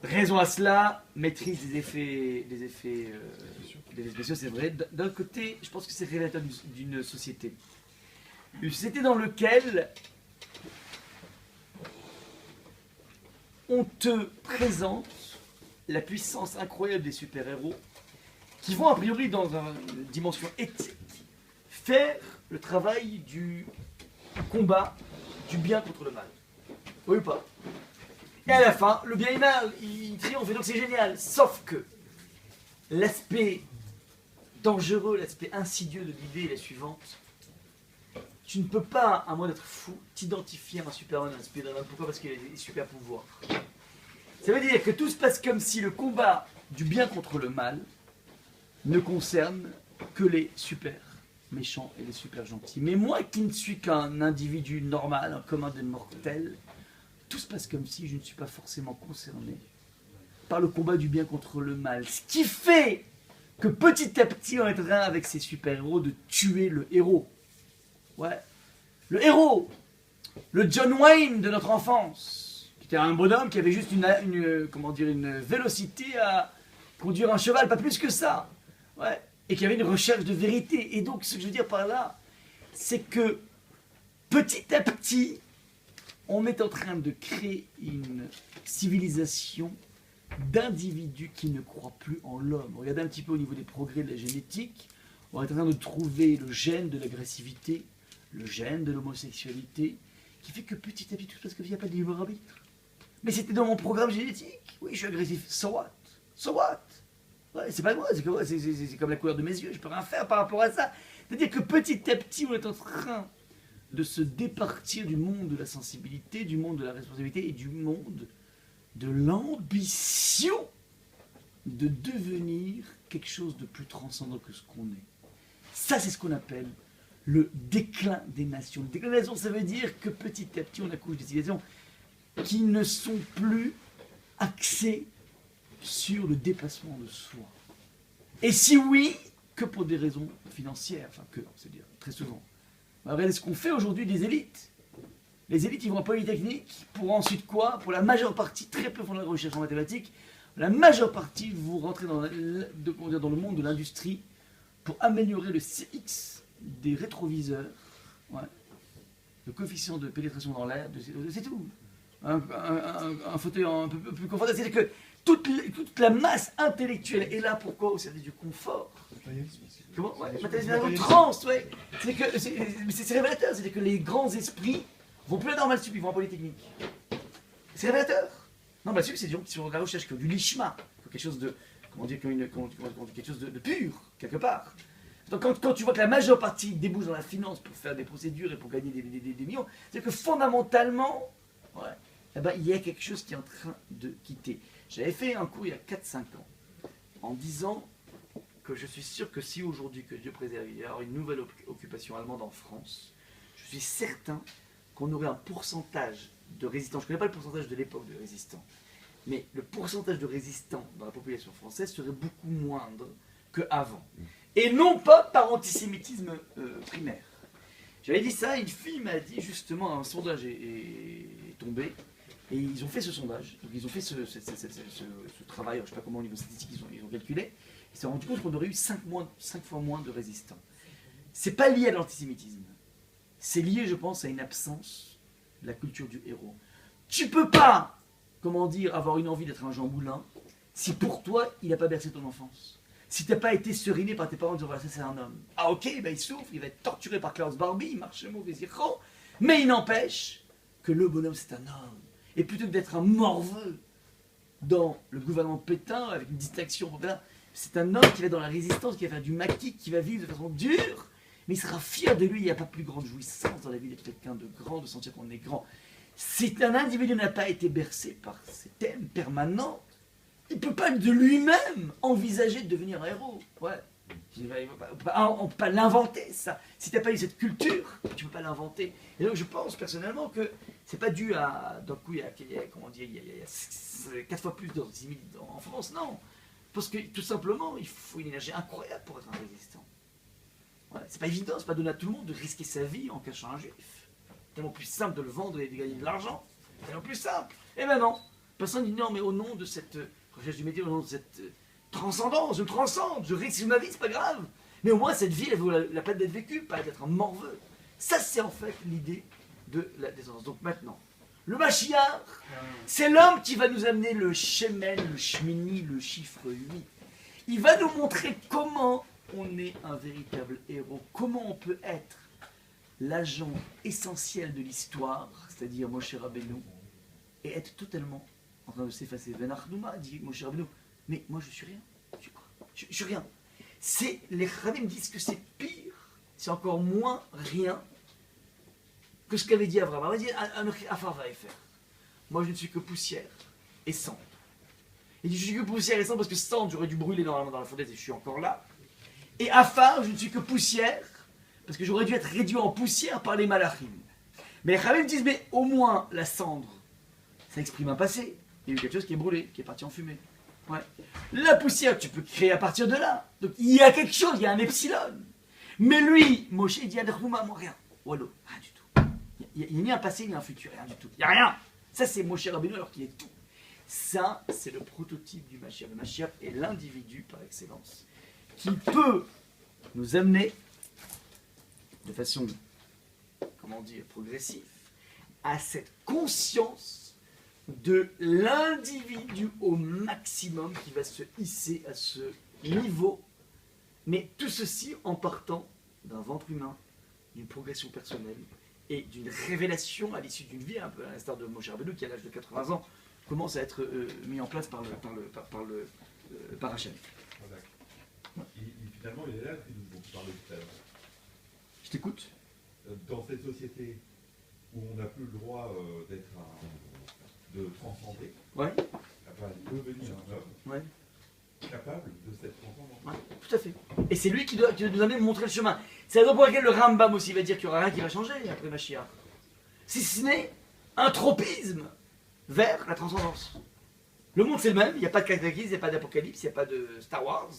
raison à cela, maîtrise des effets spéciaux, c'est vrai. D'un côté, je pense que c'est révélateur d'une société. Une société dans laquelle on te présente la puissance incroyable des super-héros qui vont a priori dans une dimension éthique faire le travail du combat du bien contre le mal. Oui ou pas? Et à la fin, le bien et le mal, il triomphe, et donc c'est génial. Sauf que l'aspect dangereux, l'aspect insidieux de l'idée est la suivante. Tu ne peux pas, à moins d'être fou, t'identifier à un Superman, un Spider-Man. Pourquoi? Parce qu'il a des super pouvoirs. Ça veut dire que tout se passe comme si le combat du bien contre le mal ne concerne que les super méchants et les super gentils. Mais moi qui ne suis qu'un individu normal, un commun des mortels, tout se passe comme si je ne suis pas forcément concerné par le combat du bien contre le mal. Ce qui fait que petit à petit on est en train avec ces super-héros de tuer le héros. Ouais. Le héros, le John Wayne de notre enfance, qui était un bonhomme qui avait juste une vélocité à conduire un cheval, pas plus que ça. Ouais. Et qui avait une recherche de vérité. Et donc, ce que je veux dire par là, c'est que petit à petit, on est en train de créer une civilisation d'individus qui ne croient plus en l'homme. Regardez un petit peu au niveau des progrès de la génétique. On est en train de trouver le gène de l'agressivité, le gène de l'homosexualité, qui fait que petit à petit, tout se passe comme s'il n'y a pas de libre arbitre. Mais c'était dans mon programme génétique. Oui, je suis agressif. So what? So what? Ouais, c'est pas moi, c'est comme la couleur de mes yeux, je peux rien faire par rapport à ça. C'est-à-dire que petit à petit, on est en train de se départir du monde de la sensibilité, du monde de la responsabilité et du monde de l'ambition de devenir quelque chose de plus transcendant que ce qu'on est. Ça, c'est ce qu'on appelle le déclin des nations. Le déclin des nations, ça veut dire que petit à petit, on accouche des civilisations qui ne sont plus axées sur le dépassement de soi. Et si oui, que pour des raisons financières, enfin que, c'est-à-dire très souvent. Regardez ce qu'on fait aujourd'hui des élites. Les élites, ils vont à Polytechnique pour ensuite quoi? Pour la majeure partie, très peu font de la recherche en mathématiques, la majeure partie, vous rentrez dans le monde de l'industrie pour améliorer le CX des rétroviseurs, ouais. Le coefficient de pénétration dans l'air, c'est tout. Un fauteuil un peu plus confortable, c'est-à-dire que toute la masse intellectuelle est là, pourquoi? Au service du confort. Comment? Ouais, matérialisme, trans, ouais. C'est révélateur, c'est-à-dire que les grands esprits vont plus à Normal Sup, ils vont à Polytechnique. C'est révélateur. Normal Sup, c'est des gens qui sont dans la recherche, qui ont du lichma, quelque chose de, quelque chose de pur, quelque part. Donc quand tu vois que la majeure partie débouche dans la finance pour faire des procédures et pour gagner des millions, c'est-à-dire que fondamentalement, Ouais. Eh ben, il y a quelque chose qui est en train de quitter. J'avais fait un cours il y a 4-5 ans en disant que je suis sûr que si aujourd'hui, que Dieu préserve, il y a une nouvelle occupation allemande en France, je suis certain qu'on aurait un pourcentage de résistants. Je ne connais pas le pourcentage de l'époque de résistants, mais le pourcentage de résistants dans la population française serait beaucoup moindre qu'avant. Et non pas par antisémitisme primaire. J'avais dit ça, une fille m'a dit justement, un sondage est tombé, et ils ont fait ce sondage, donc ils ont fait ce travail, je ne sais pas comment au niveau statistique ils ont calculé, ils se sont rendus compte qu'on aurait eu 5 fois moins de résistants. C'est pas lié à l'antisémitisme, c'est lié, je pense, à une absence de la culture du héros. Tu peux pas, comment dire, avoir une envie d'être un Jean Moulin si pour toi il n'a pas bercé ton enfance. Si tu n'as pas été seriné par tes parents en disant voilà, ça c'est un homme. Ah ok, ben, il souffre, il va être torturé par Klaus Barbie, il marche le mauvais zéro, mais il n'empêche que le bonhomme c'est un homme. Et plutôt que d'être un morveux dans le gouvernement Pétain, avec une distinction, c'est un homme qui va dans la résistance, qui va faire du maquis, qui va vivre de façon dure, mais il sera fier de lui. Il n'y a pas plus grande jouissance dans la vie d'être quelqu'un de grand, de sentir qu'on est grand. Si un individu n'a pas été bercé par ces thèmes permanents, il ne peut pas de lui-même envisager de devenir un héros. Ouais. On ne peut pas l'inventer, ça. Si tu n'as pas eu cette culture, tu ne peux pas l'inventer. Et donc je pense personnellement que ce n'est pas dû à... D'un coup, il y a 4 fois plus d'antisémites en France, non. Parce que tout simplement, il faut une énergie incroyable pour être un résistant. Ouais. C'est pas évident, c'est pas donné à tout le monde de risquer sa vie en cachant un juif. C'est tellement plus simple de le vendre et de gagner de l'argent. C'est tellement plus simple. Et maintenant, personne dit non, mais au nom de cette recherche du métier, au nom de cette transcendance, je transcende, je risque ma vie, c'est pas grave. Mais au moins, cette vie, elle vaut la peine d'être vécue, pas d'être un morveux. Ça, c'est en fait l'idée de la descendance. Donc maintenant, le Mashiach, c'est l'homme qui va nous amener le Shemen, le Shmini, le chiffre 8. Il va nous montrer comment on est un véritable héros, comment on peut être l'agent essentiel de l'histoire, c'est-à-dire Moshe Rabbeinu, et être totalement en train de s'effacer. Venachnouma dit Moshe Rabbeinu, mais moi je suis rien, je suis rien. Les Rabbeinu disent que c'est pire, c'est encore moins rien que ce qu'avait dit Abraham. Il va dire Afar va faire. Moi je ne suis que poussière et cendre. Il dit je suis que poussière et cendre parce que cendre j'aurais dû brûler normalement dans la fournaise et je suis encore là. Et Afar, je ne suis que poussière parce que j'aurais dû être réduit en poussière par les malachim. Mais les Rabbeinu disent mais au moins la cendre, ça exprime un passé. Il y a eu quelque chose qui est brûlé, qui est parti en fumée. Ouais. La poussière, tu peux créer à partir de là. Donc il y a quelque chose, il y a un epsilon. Mais lui, Moshe dit Adarhouma, moi rien. Wallo, rien du tout. Il n'y a ni un passé ni un futur, rien du tout. Il n'y a rien. Ça c'est Moshe Rabbeinu alors qu'il est tout. Ça c'est le prototype du Mashiach. Le Mashiach est l'individu par excellence qui peut nous amener de façon, comment dire, progressive à cette conscience de l'individu au maximum qui va se hisser à ce niveau, mais tout ceci en partant d'un ventre humain, d'une progression personnelle et d'une révélation à l'issue d'une vie, un peu à l'instar de Moshe Rabbeinu qui à l'âge de 80 ans commence à être mis en place par Hachem. Finalement, il est là dont tu parlais tout à l'heure. Je t'écoute. Dans cette société où on n'a plus le droit de transcender, Ouais. devenir un homme Ouais. capable de cette transcendance. Ouais, tout à fait. Et c'est lui qui doit nous amener montrer le chemin. C'est la raison pour laquelle le Rambam aussi va dire qu'il n'y aura rien qui va changer après Mashiach. Si ce n'est un tropisme vers la transcendance. Le monde c'est le même, il n'y a pas de cataclysme, il n'y a pas d'apocalypse, il n'y a pas de Star Wars.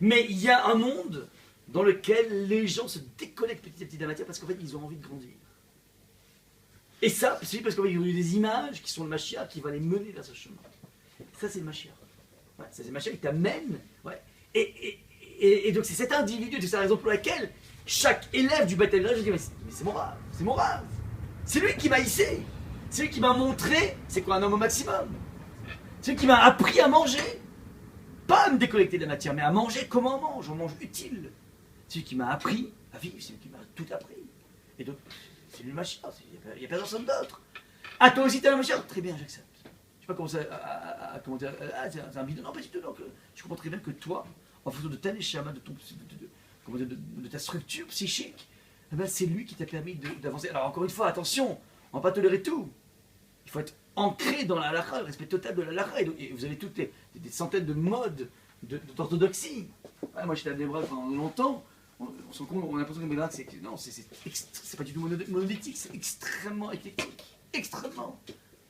Mais il y a un monde dans lequel les gens se déconnectent petit à petit de la matière parce qu'en fait ils ont envie de grandir. Et ça, c'est parce qu'en fait ils ont eu des images qui sont le Mashiach qui va les mener vers ce chemin. Ça c'est le Mashiach. Ouais, ça c'est le Mashiach qui t'amène. Ouais. Et donc c'est cet individu, c'est la raison pour laquelle chaque élève du Beth Midrash dit mais c'est mon rave, c'est mon rave. C'est lui qui m'a hissé. C'est lui qui m'a montré c'est quoi un homme au maximum. C'est lui qui m'a appris à manger. Pas à me déconnecter de la matière, mais à manger comment on mange utile. C'est lui qui m'a appris à vivre, c'est lui qui m'a tout appris. Et donc, c'est lui le Mashiach, il n'y a personne d'autre. Ah, toi aussi, t'as le Mashiach? Très bien, j'accepte. Je ne sais pas comment ça. Comment dire. Ah, c'est un bidon. Non, pas du tout. Donc, je comprends très bien que toi, en fonction de ta neshama, de ta structure psychique, eh ben, c'est lui qui t'a permis d'avancer. Alors, encore une fois, attention, on ne va pas tolérer tout. Il faut être ancré dans la halakha, le respect total de la halakha. Et vous avez toutes des centaines de modes d'orthodoxie. Ouais, moi j'étais à Bnei-Brak pendant longtemps. On a l'impression que Bnei-Brak, c'est pas du tout monolithique, c'est extrêmement éclectique. Extrêmement.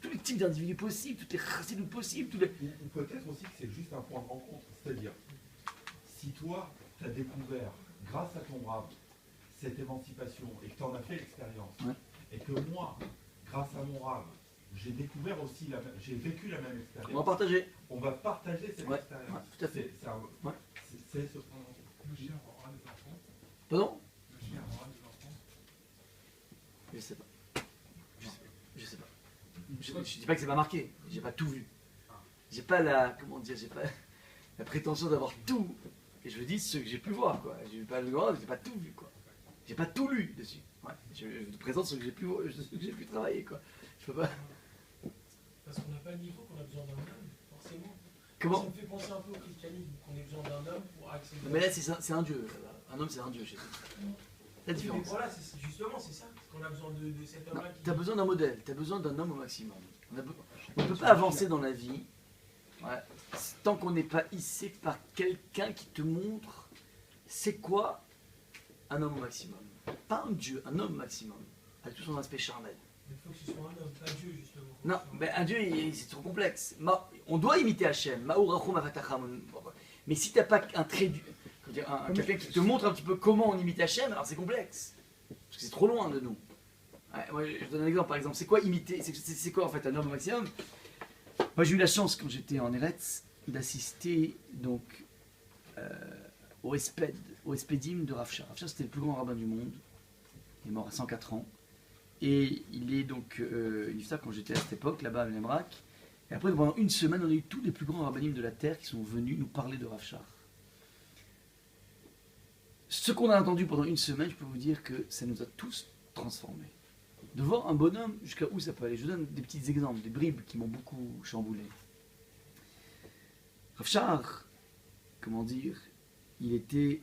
Tous les types d'individus possibles, toutes les racines possibles. Ou peut-être aussi que c'est juste un point de rencontre. C'est-à-dire, si toi, tu as découvert, grâce à ton rave, cette émancipation et que tu en as fait l'expérience, Ouais. et que moi, grâce à mon rave, j'ai découvert aussi, j'ai vécu la même expérience. On va partager. On va partager cette Ouais, expérience. ouais, tout à fait. Ouais. C'est ce point de rencontre. Le chien aura des enfants. Pardon? Le chien aura des enfants. Je sais pas. Je sais pas. Je dis pas que c'est pas marqué. J'ai pas tout vu. J'ai pas j'ai pas la prétention d'avoir tout. Et je vous dis ce que j'ai pu voir, quoi. J'ai pas le droit, j'ai pas tout vu, quoi. J'ai pas tout lu dessus. Ouais. Je te présente ce que j'ai pu travailler, quoi. Je peux pas. Parce qu'on n'a pas le niveau qu'on a besoin d'un homme, forcément. Comment? Ça me fait penser un peu au christianisme, qu'on ait besoin d'un homme pour accéder. Mais là, c'est un dieu. Là. Un homme, c'est un dieu chez nous. La Mais différence. voilà, justement, c'est ça. Qu'on a besoin de cet homme-là qui. Tu as besoin d'un modèle, tu as besoin d'un homme au maximum. On ne peut pas avancer dans la vie tant qu'on n'est pas hissé par quelqu'un qui te montre c'est quoi un homme au maximum. Pas un dieu, un homme maximum, avec tout son aspect charnel. Il faut que ce soit un homme, pas Dieu, justement. Non, mais un dieu, c'est trop complexe. On doit imiter Hachem. Mais si tu n'as pas un trait quelqu'un qui te montre un petit peu comment on imite Hachem, alors c'est complexe. Parce que c'est trop loin de nous. Ouais, moi, je donne un exemple, par exemple. C'est quoi imiter? C'est quoi en fait un homme au maximum? Moi j'ai eu la chance quand j'étais en Eretz d'assister donc au Espedim de Rav Shach. Rav Shach c'était le plus grand rabbin du monde. Il est mort à 104 ans. Et il est donc une histoire quand j'étais à cette époque là-bas à Bnei-Brak. Et après pendant une semaine on a eu tous les plus grands rabbinim de la terre qui sont venus nous parler de Rav Shach. Ce qu'on a entendu pendant une semaine, je peux vous dire que ça nous a tous transformés. De voir un bonhomme, jusqu'à où ça peut aller. Je vous donne des petits exemples, des bribes qui m'ont beaucoup chamboulé. Rav Shach, comment dire, il était,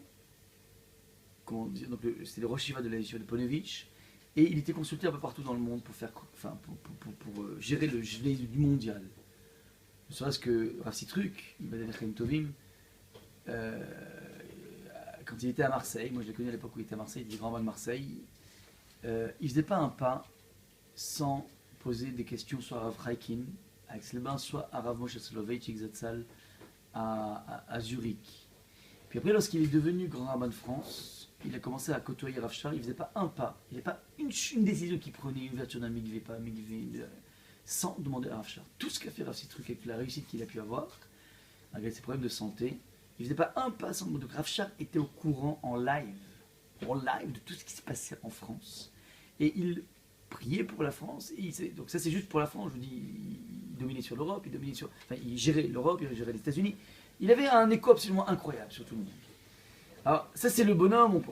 donc c'était le Rosh Yeshiva de la Yeshiva de Ponevezh, et il était consulté un peu partout dans le monde pour faire, pour gérer le gelé du mondial. Ne serait-ce que Rav Sitruk, Ibn Lechem Tovim, quand il était à Marseille, moi je l'ai connu à l'époque où il était à Marseille, il était grand rabbin de Marseille, il ne faisait pas un pas sans poser des questions soit à Rav Chaikin, à Aix-les-Bains, soit à Rav Moshe Soloveitchik Zatzal à Zurich. Puis après, lorsqu'il est devenu grand rabbin de France, il a commencé à côtoyer Rav Shach, il ne faisait pas un pas, il n'y avait pas une décision qu'il prenait, une ouverture d'un mikvé, pas un mikvé, sans demander à Rav Shach. Tout ce qu'a fait Rav Sitruk avec la réussite qu'il a pu avoir, malgré ses problèmes de santé, il ne faisait pas un pas sans demander. Donc Rav Shach était au courant en live de tout ce qui se passait en France. Et il priait pour la France. Donc ça c'est juste pour la France, je vous dis, il dominait sur l'Europe, il gérait l'Europe, il gérait les États-Unis. Il avait un écho absolument incroyable sur tout le monde. Alors ça c'est le bonhomme,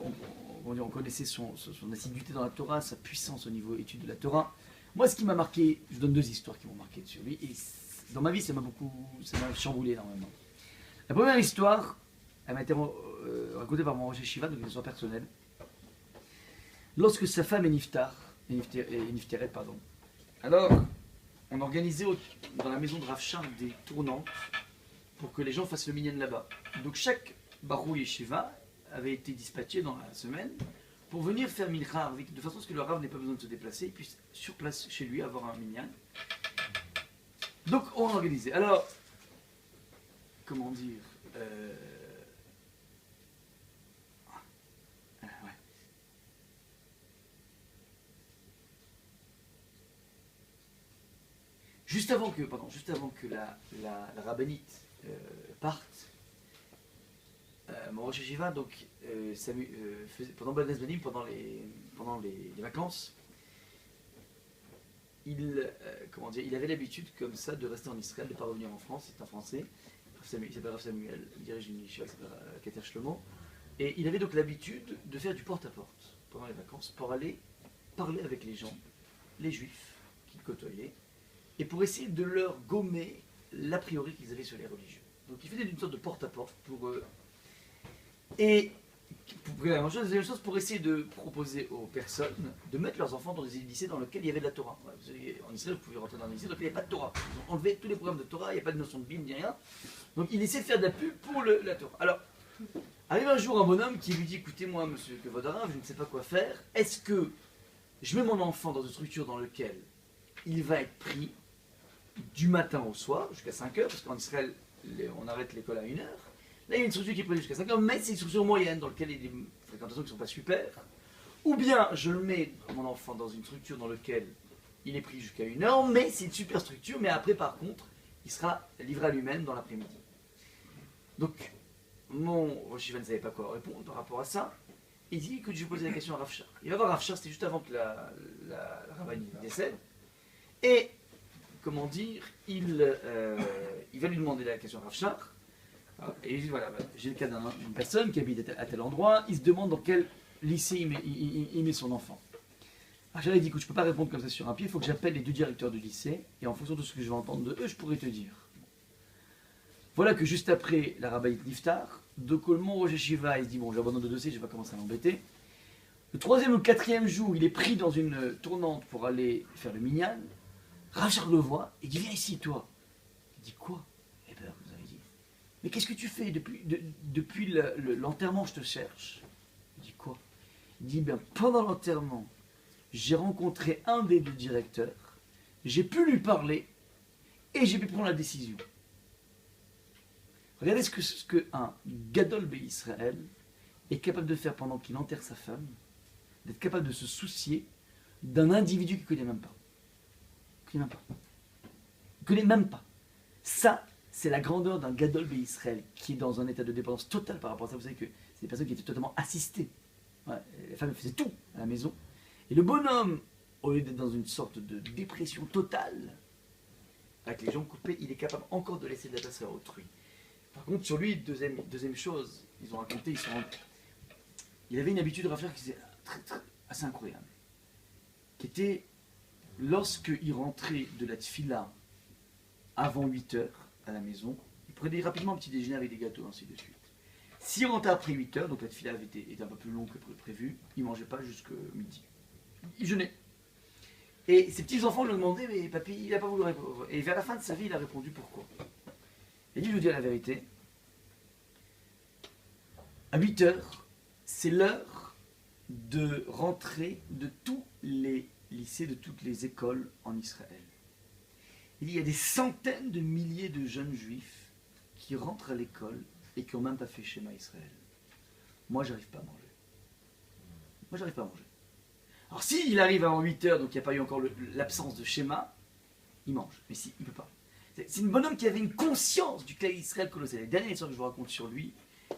on connaissait son assiduité dans la Torah, sa puissance au niveau étude de la Torah. Moi ce qui m'a marqué, je donne deux histoires qui m'ont marqué sur lui, et dans ma vie ça m'a chamboulé énormément. La première histoire, elle m'a été racontée par mon Rosh Yeshiva, donc une histoire personnelle. Lorsque sa femme est Nifteret, alors on organisait dans la maison de Rav Shach des tournantes pour que les gens fassent le minyan là-bas. Donc chaque Barou Yeshiva avait été dispatché dans la semaine pour venir faire mincha, de façon à ce que le Rav n'ait pas besoin de se déplacer, il puisse sur place chez lui avoir un minyan. Donc on organisait. Alors, comment dire Juste avant que la rabbinite parte, mon Rosh Yeshiva, donc, pendant Bad Nesbanim, pendant les vacances, il avait l'habitude comme ça de rester en Israël, de ne pas revenir en France, c'est un Français, il s'appelle Rav Samuel, il dirige une yeshiva qui s'appelle Keter Shlomo, et il avait donc l'habitude de faire du porte-à-porte pendant les vacances pour aller parler avec les gens, les juifs qu'il côtoyait, et pour essayer de leur gommer l'a priori qu'ils avaient sur les religieux. Donc il faisait une sorte de porte-à-porte pour eux. Et Deuxième chose, pour essayer de proposer aux personnes de mettre leurs enfants dans des lycées dans lesquels il y avait de la Torah. Voilà, en Israël, vous pouvez rentrer dans un lycée dans lequel il n'y a pas de Torah. Ils ont enlevé tous les programmes de Torah, il n'y a pas de notion de Bible, ni rien. Donc il essaie de faire de la pub pour la Torah. Alors, arrive un jour un bonhomme qui lui dit, écoutez moi, monsieur Kevodara, je ne sais pas quoi faire. Est-ce que je mets mon enfant dans une structure dans laquelle il va être pris du matin au soir, jusqu'à 5 heures, parce qu'en Israël, on arrête l'école à 1 heure. Là, il y a une structure qui est prévue jusqu'à 5 heures, mais c'est une structure moyenne dans laquelle il y a des fréquentations qui ne sont pas super. Ou bien, je le mets, mon enfant, dans une structure dans laquelle il est pris jusqu'à 1 heure, mais c'est une super structure, mais après, par contre, il sera livré à lui-même dans l'après-midi. Donc, mon Rosh Yeshiva ne savait pas quoi répondre par rapport à ça. Il dit que je vais poser la question à Rav Shar. Il va voir Rav Shar, c'était juste avant que la rabbine décède. Et, comment dire, il va lui demander la question à Rav Shar. Et il dit, voilà, j'ai le cas d'une personne qui habite à tel endroit, il se demande dans quel lycée il met son enfant. Rav Shar dit, écoute, je ne peux pas répondre comme ça sur un pied, il faut que j'appelle les 2 directeurs du lycée, et en fonction de ce que je vais entendre de eux, je pourrais te dire. Voilà que juste après la rabbinite Niftar, de Colmont, Rosh Yeshiva, il se dit, bon, j'abandonne le dossier, je vais pas commencer à m'embêter. Le 3e ou 4e jour, il est pris dans une tournante pour aller faire le minyan. Rav Shar le voit, il dit, viens ici, toi. Il dit, quoi? Eh bien, vous avez dit, mais qu'est-ce que tu fais depuis l'enterrement, je te cherche. Il dit, quoi? Il dit, bien, pendant l'enterrement, j'ai rencontré un des 2 directeurs, j'ai pu lui parler, et j'ai pu prendre la décision. Regardez ce que un Gadol Israël est capable de faire pendant qu'il enterre sa femme, d'être capable de se soucier d'un individu qu'il ne connaît même pas. Il ne connaît même pas. Ça, c'est la grandeur d'un Gadol Israël qui est dans un état de dépendance totale par rapport à ça. Vous savez que c'est des personnes qui étaient totalement assistées. Ouais, la femme faisait tout à la maison. Et le bonhomme, au lieu d'être dans une sorte de dépression totale, avec les jambes coupées, il est capable encore de laisser de la place à autrui. Par contre, sur lui, deuxième chose, ils ont raconté, il avait une habitude de faire qui était assez incroyable. Qui était, lorsqu'il rentrait de la tfila avant 8 heures à la maison, il prenait rapidement un petit déjeuner avec des gâteaux, ainsi de suite. S'il rentrait après 8 heures, donc la tfila était un peu plus longue que prévu, il ne mangeait pas jusqu'à midi. Il jeûnait. Et ses petits-enfants lui ont demandé, mais papy, il n'a pas voulu répondre. Et vers la fin de sa vie, il a répondu pourquoi. Il dit, je vous dis la vérité, à 8 heures, c'est l'heure de rentrée de tous les lycées, de toutes les écoles en Israël. Il dit, il y a des centaines de milliers de jeunes juifs qui rentrent à l'école et qui n'ont même pas fait schéma Israël. Moi, j'arrive pas à manger. Alors, s'il arrive avant 8 heures, donc il n'y a pas eu encore l'absence de schéma, il mange. Mais si, il ne peut pas. C'est un bonhomme qui avait une conscience du clan Israël colossal. Les dernières histoires que je vous raconte sur lui,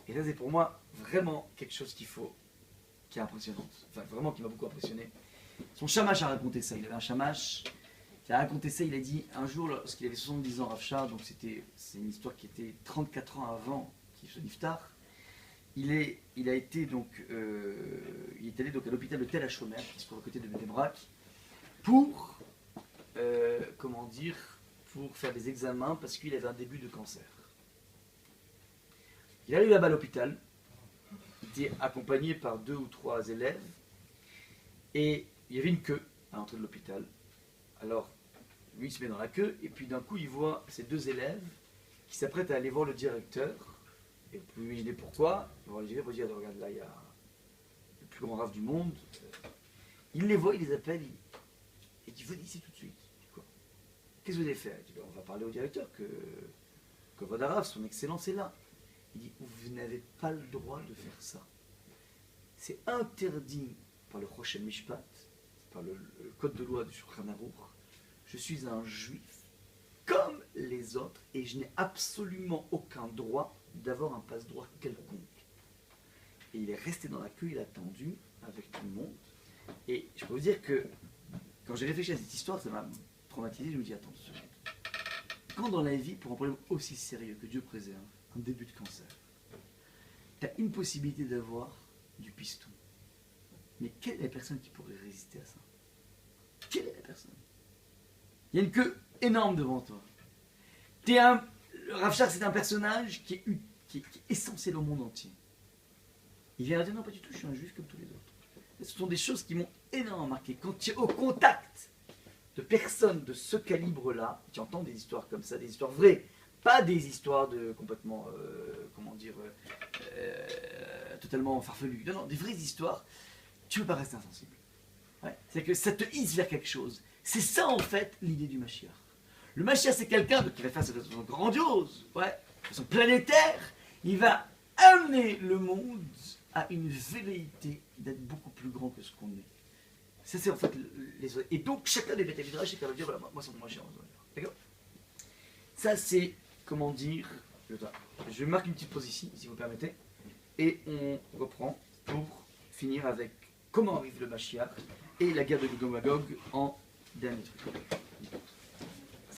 et ça c'est pour moi vraiment quelque chose qui est impressionnant. Enfin vraiment qui m'a beaucoup impressionné. Son shamash a raconté ça. Il avait un shamash qui a raconté ça. Il a dit un jour, lorsqu'il avait 70 ans, Rav Shar, donc c'est une histoire qui était 34 ans avant qu'il se niftar. Il a été donc, il est allé donc à l'hôpital de Tel HaShomer, qui se trouve à côté de Bnei Brak, pour pour faire des examens parce qu'il avait un début de cancer. Il arrive là-bas à l'hôpital, il était accompagné par 2 ou 3 élèves, et il y avait une queue à l'entrée de l'hôpital. Alors, lui il se met dans la queue, et puis d'un coup il voit ces 2 élèves qui s'apprêtent à aller voir le directeur, et vous pouvez imaginer pourquoi. Il va voir le directeur pour dire, regarde là, il y a le plus grand rave du monde. Il les voit, il les appelle, il dit, venez ici tout de suite. Qu'est-ce que vous allez faire? Il dit, on va parler au directeur que votre Rav, son excellence est là. Il dit, vous n'avez pas le droit de faire ça. C'est interdit par le Choshen Mishpat, par le code de loi du Shulchan Aruch. Je suis un juif comme les autres et je n'ai absolument aucun droit d'avoir un passe-droit quelconque. Et il est resté dans la queue, il a attendu avec tout le monde. Et je peux vous dire que quand j'ai réfléchi à cette histoire, ça m'a traumatisé. Je me dis, attends, quand dans la vie, pour un problème aussi sérieux que Dieu préserve, un début de cancer, tu as une possibilité d'avoir du piston. Mais quelle est la personne qui pourrait résister à ça? Quelle est la personne? Il y a une queue énorme devant toi. Rav Shar, c'est un personnage qui est essentiel au monde entier. Il vient dire non, pas du tout, je suis un juif comme tous les autres. Et ce sont des choses qui m'ont énormément marqué. Quand tu es au contact de personnes de ce calibre-là, tu entends des histoires comme ça, des histoires vraies, pas des histoires de complètement, totalement farfelues. Non, non, des vraies histoires, tu ne peux pas rester insensible. Ouais. C'est que ça te hisse vers quelque chose. C'est ça en fait l'idée du Mashiach. Le Mashiach, c'est quelqu'un qui va faire cette façon grandiose, ouais, de façon planétaire. Il va amener le monde à une velléité d'être beaucoup plus grand que ce qu'on est. Ça, c'est en fait les. Et donc, chacun des Beth Midrash, c'est capable de dire voilà, moi, c'est mon Mashiach. D'accord. Ça, c'est, comment dire. Je marque une petite pause ici, si vous permettez. Et on reprend pour finir avec comment arrive le Mashiach et la guerre de Gog et Magog en dernier truc.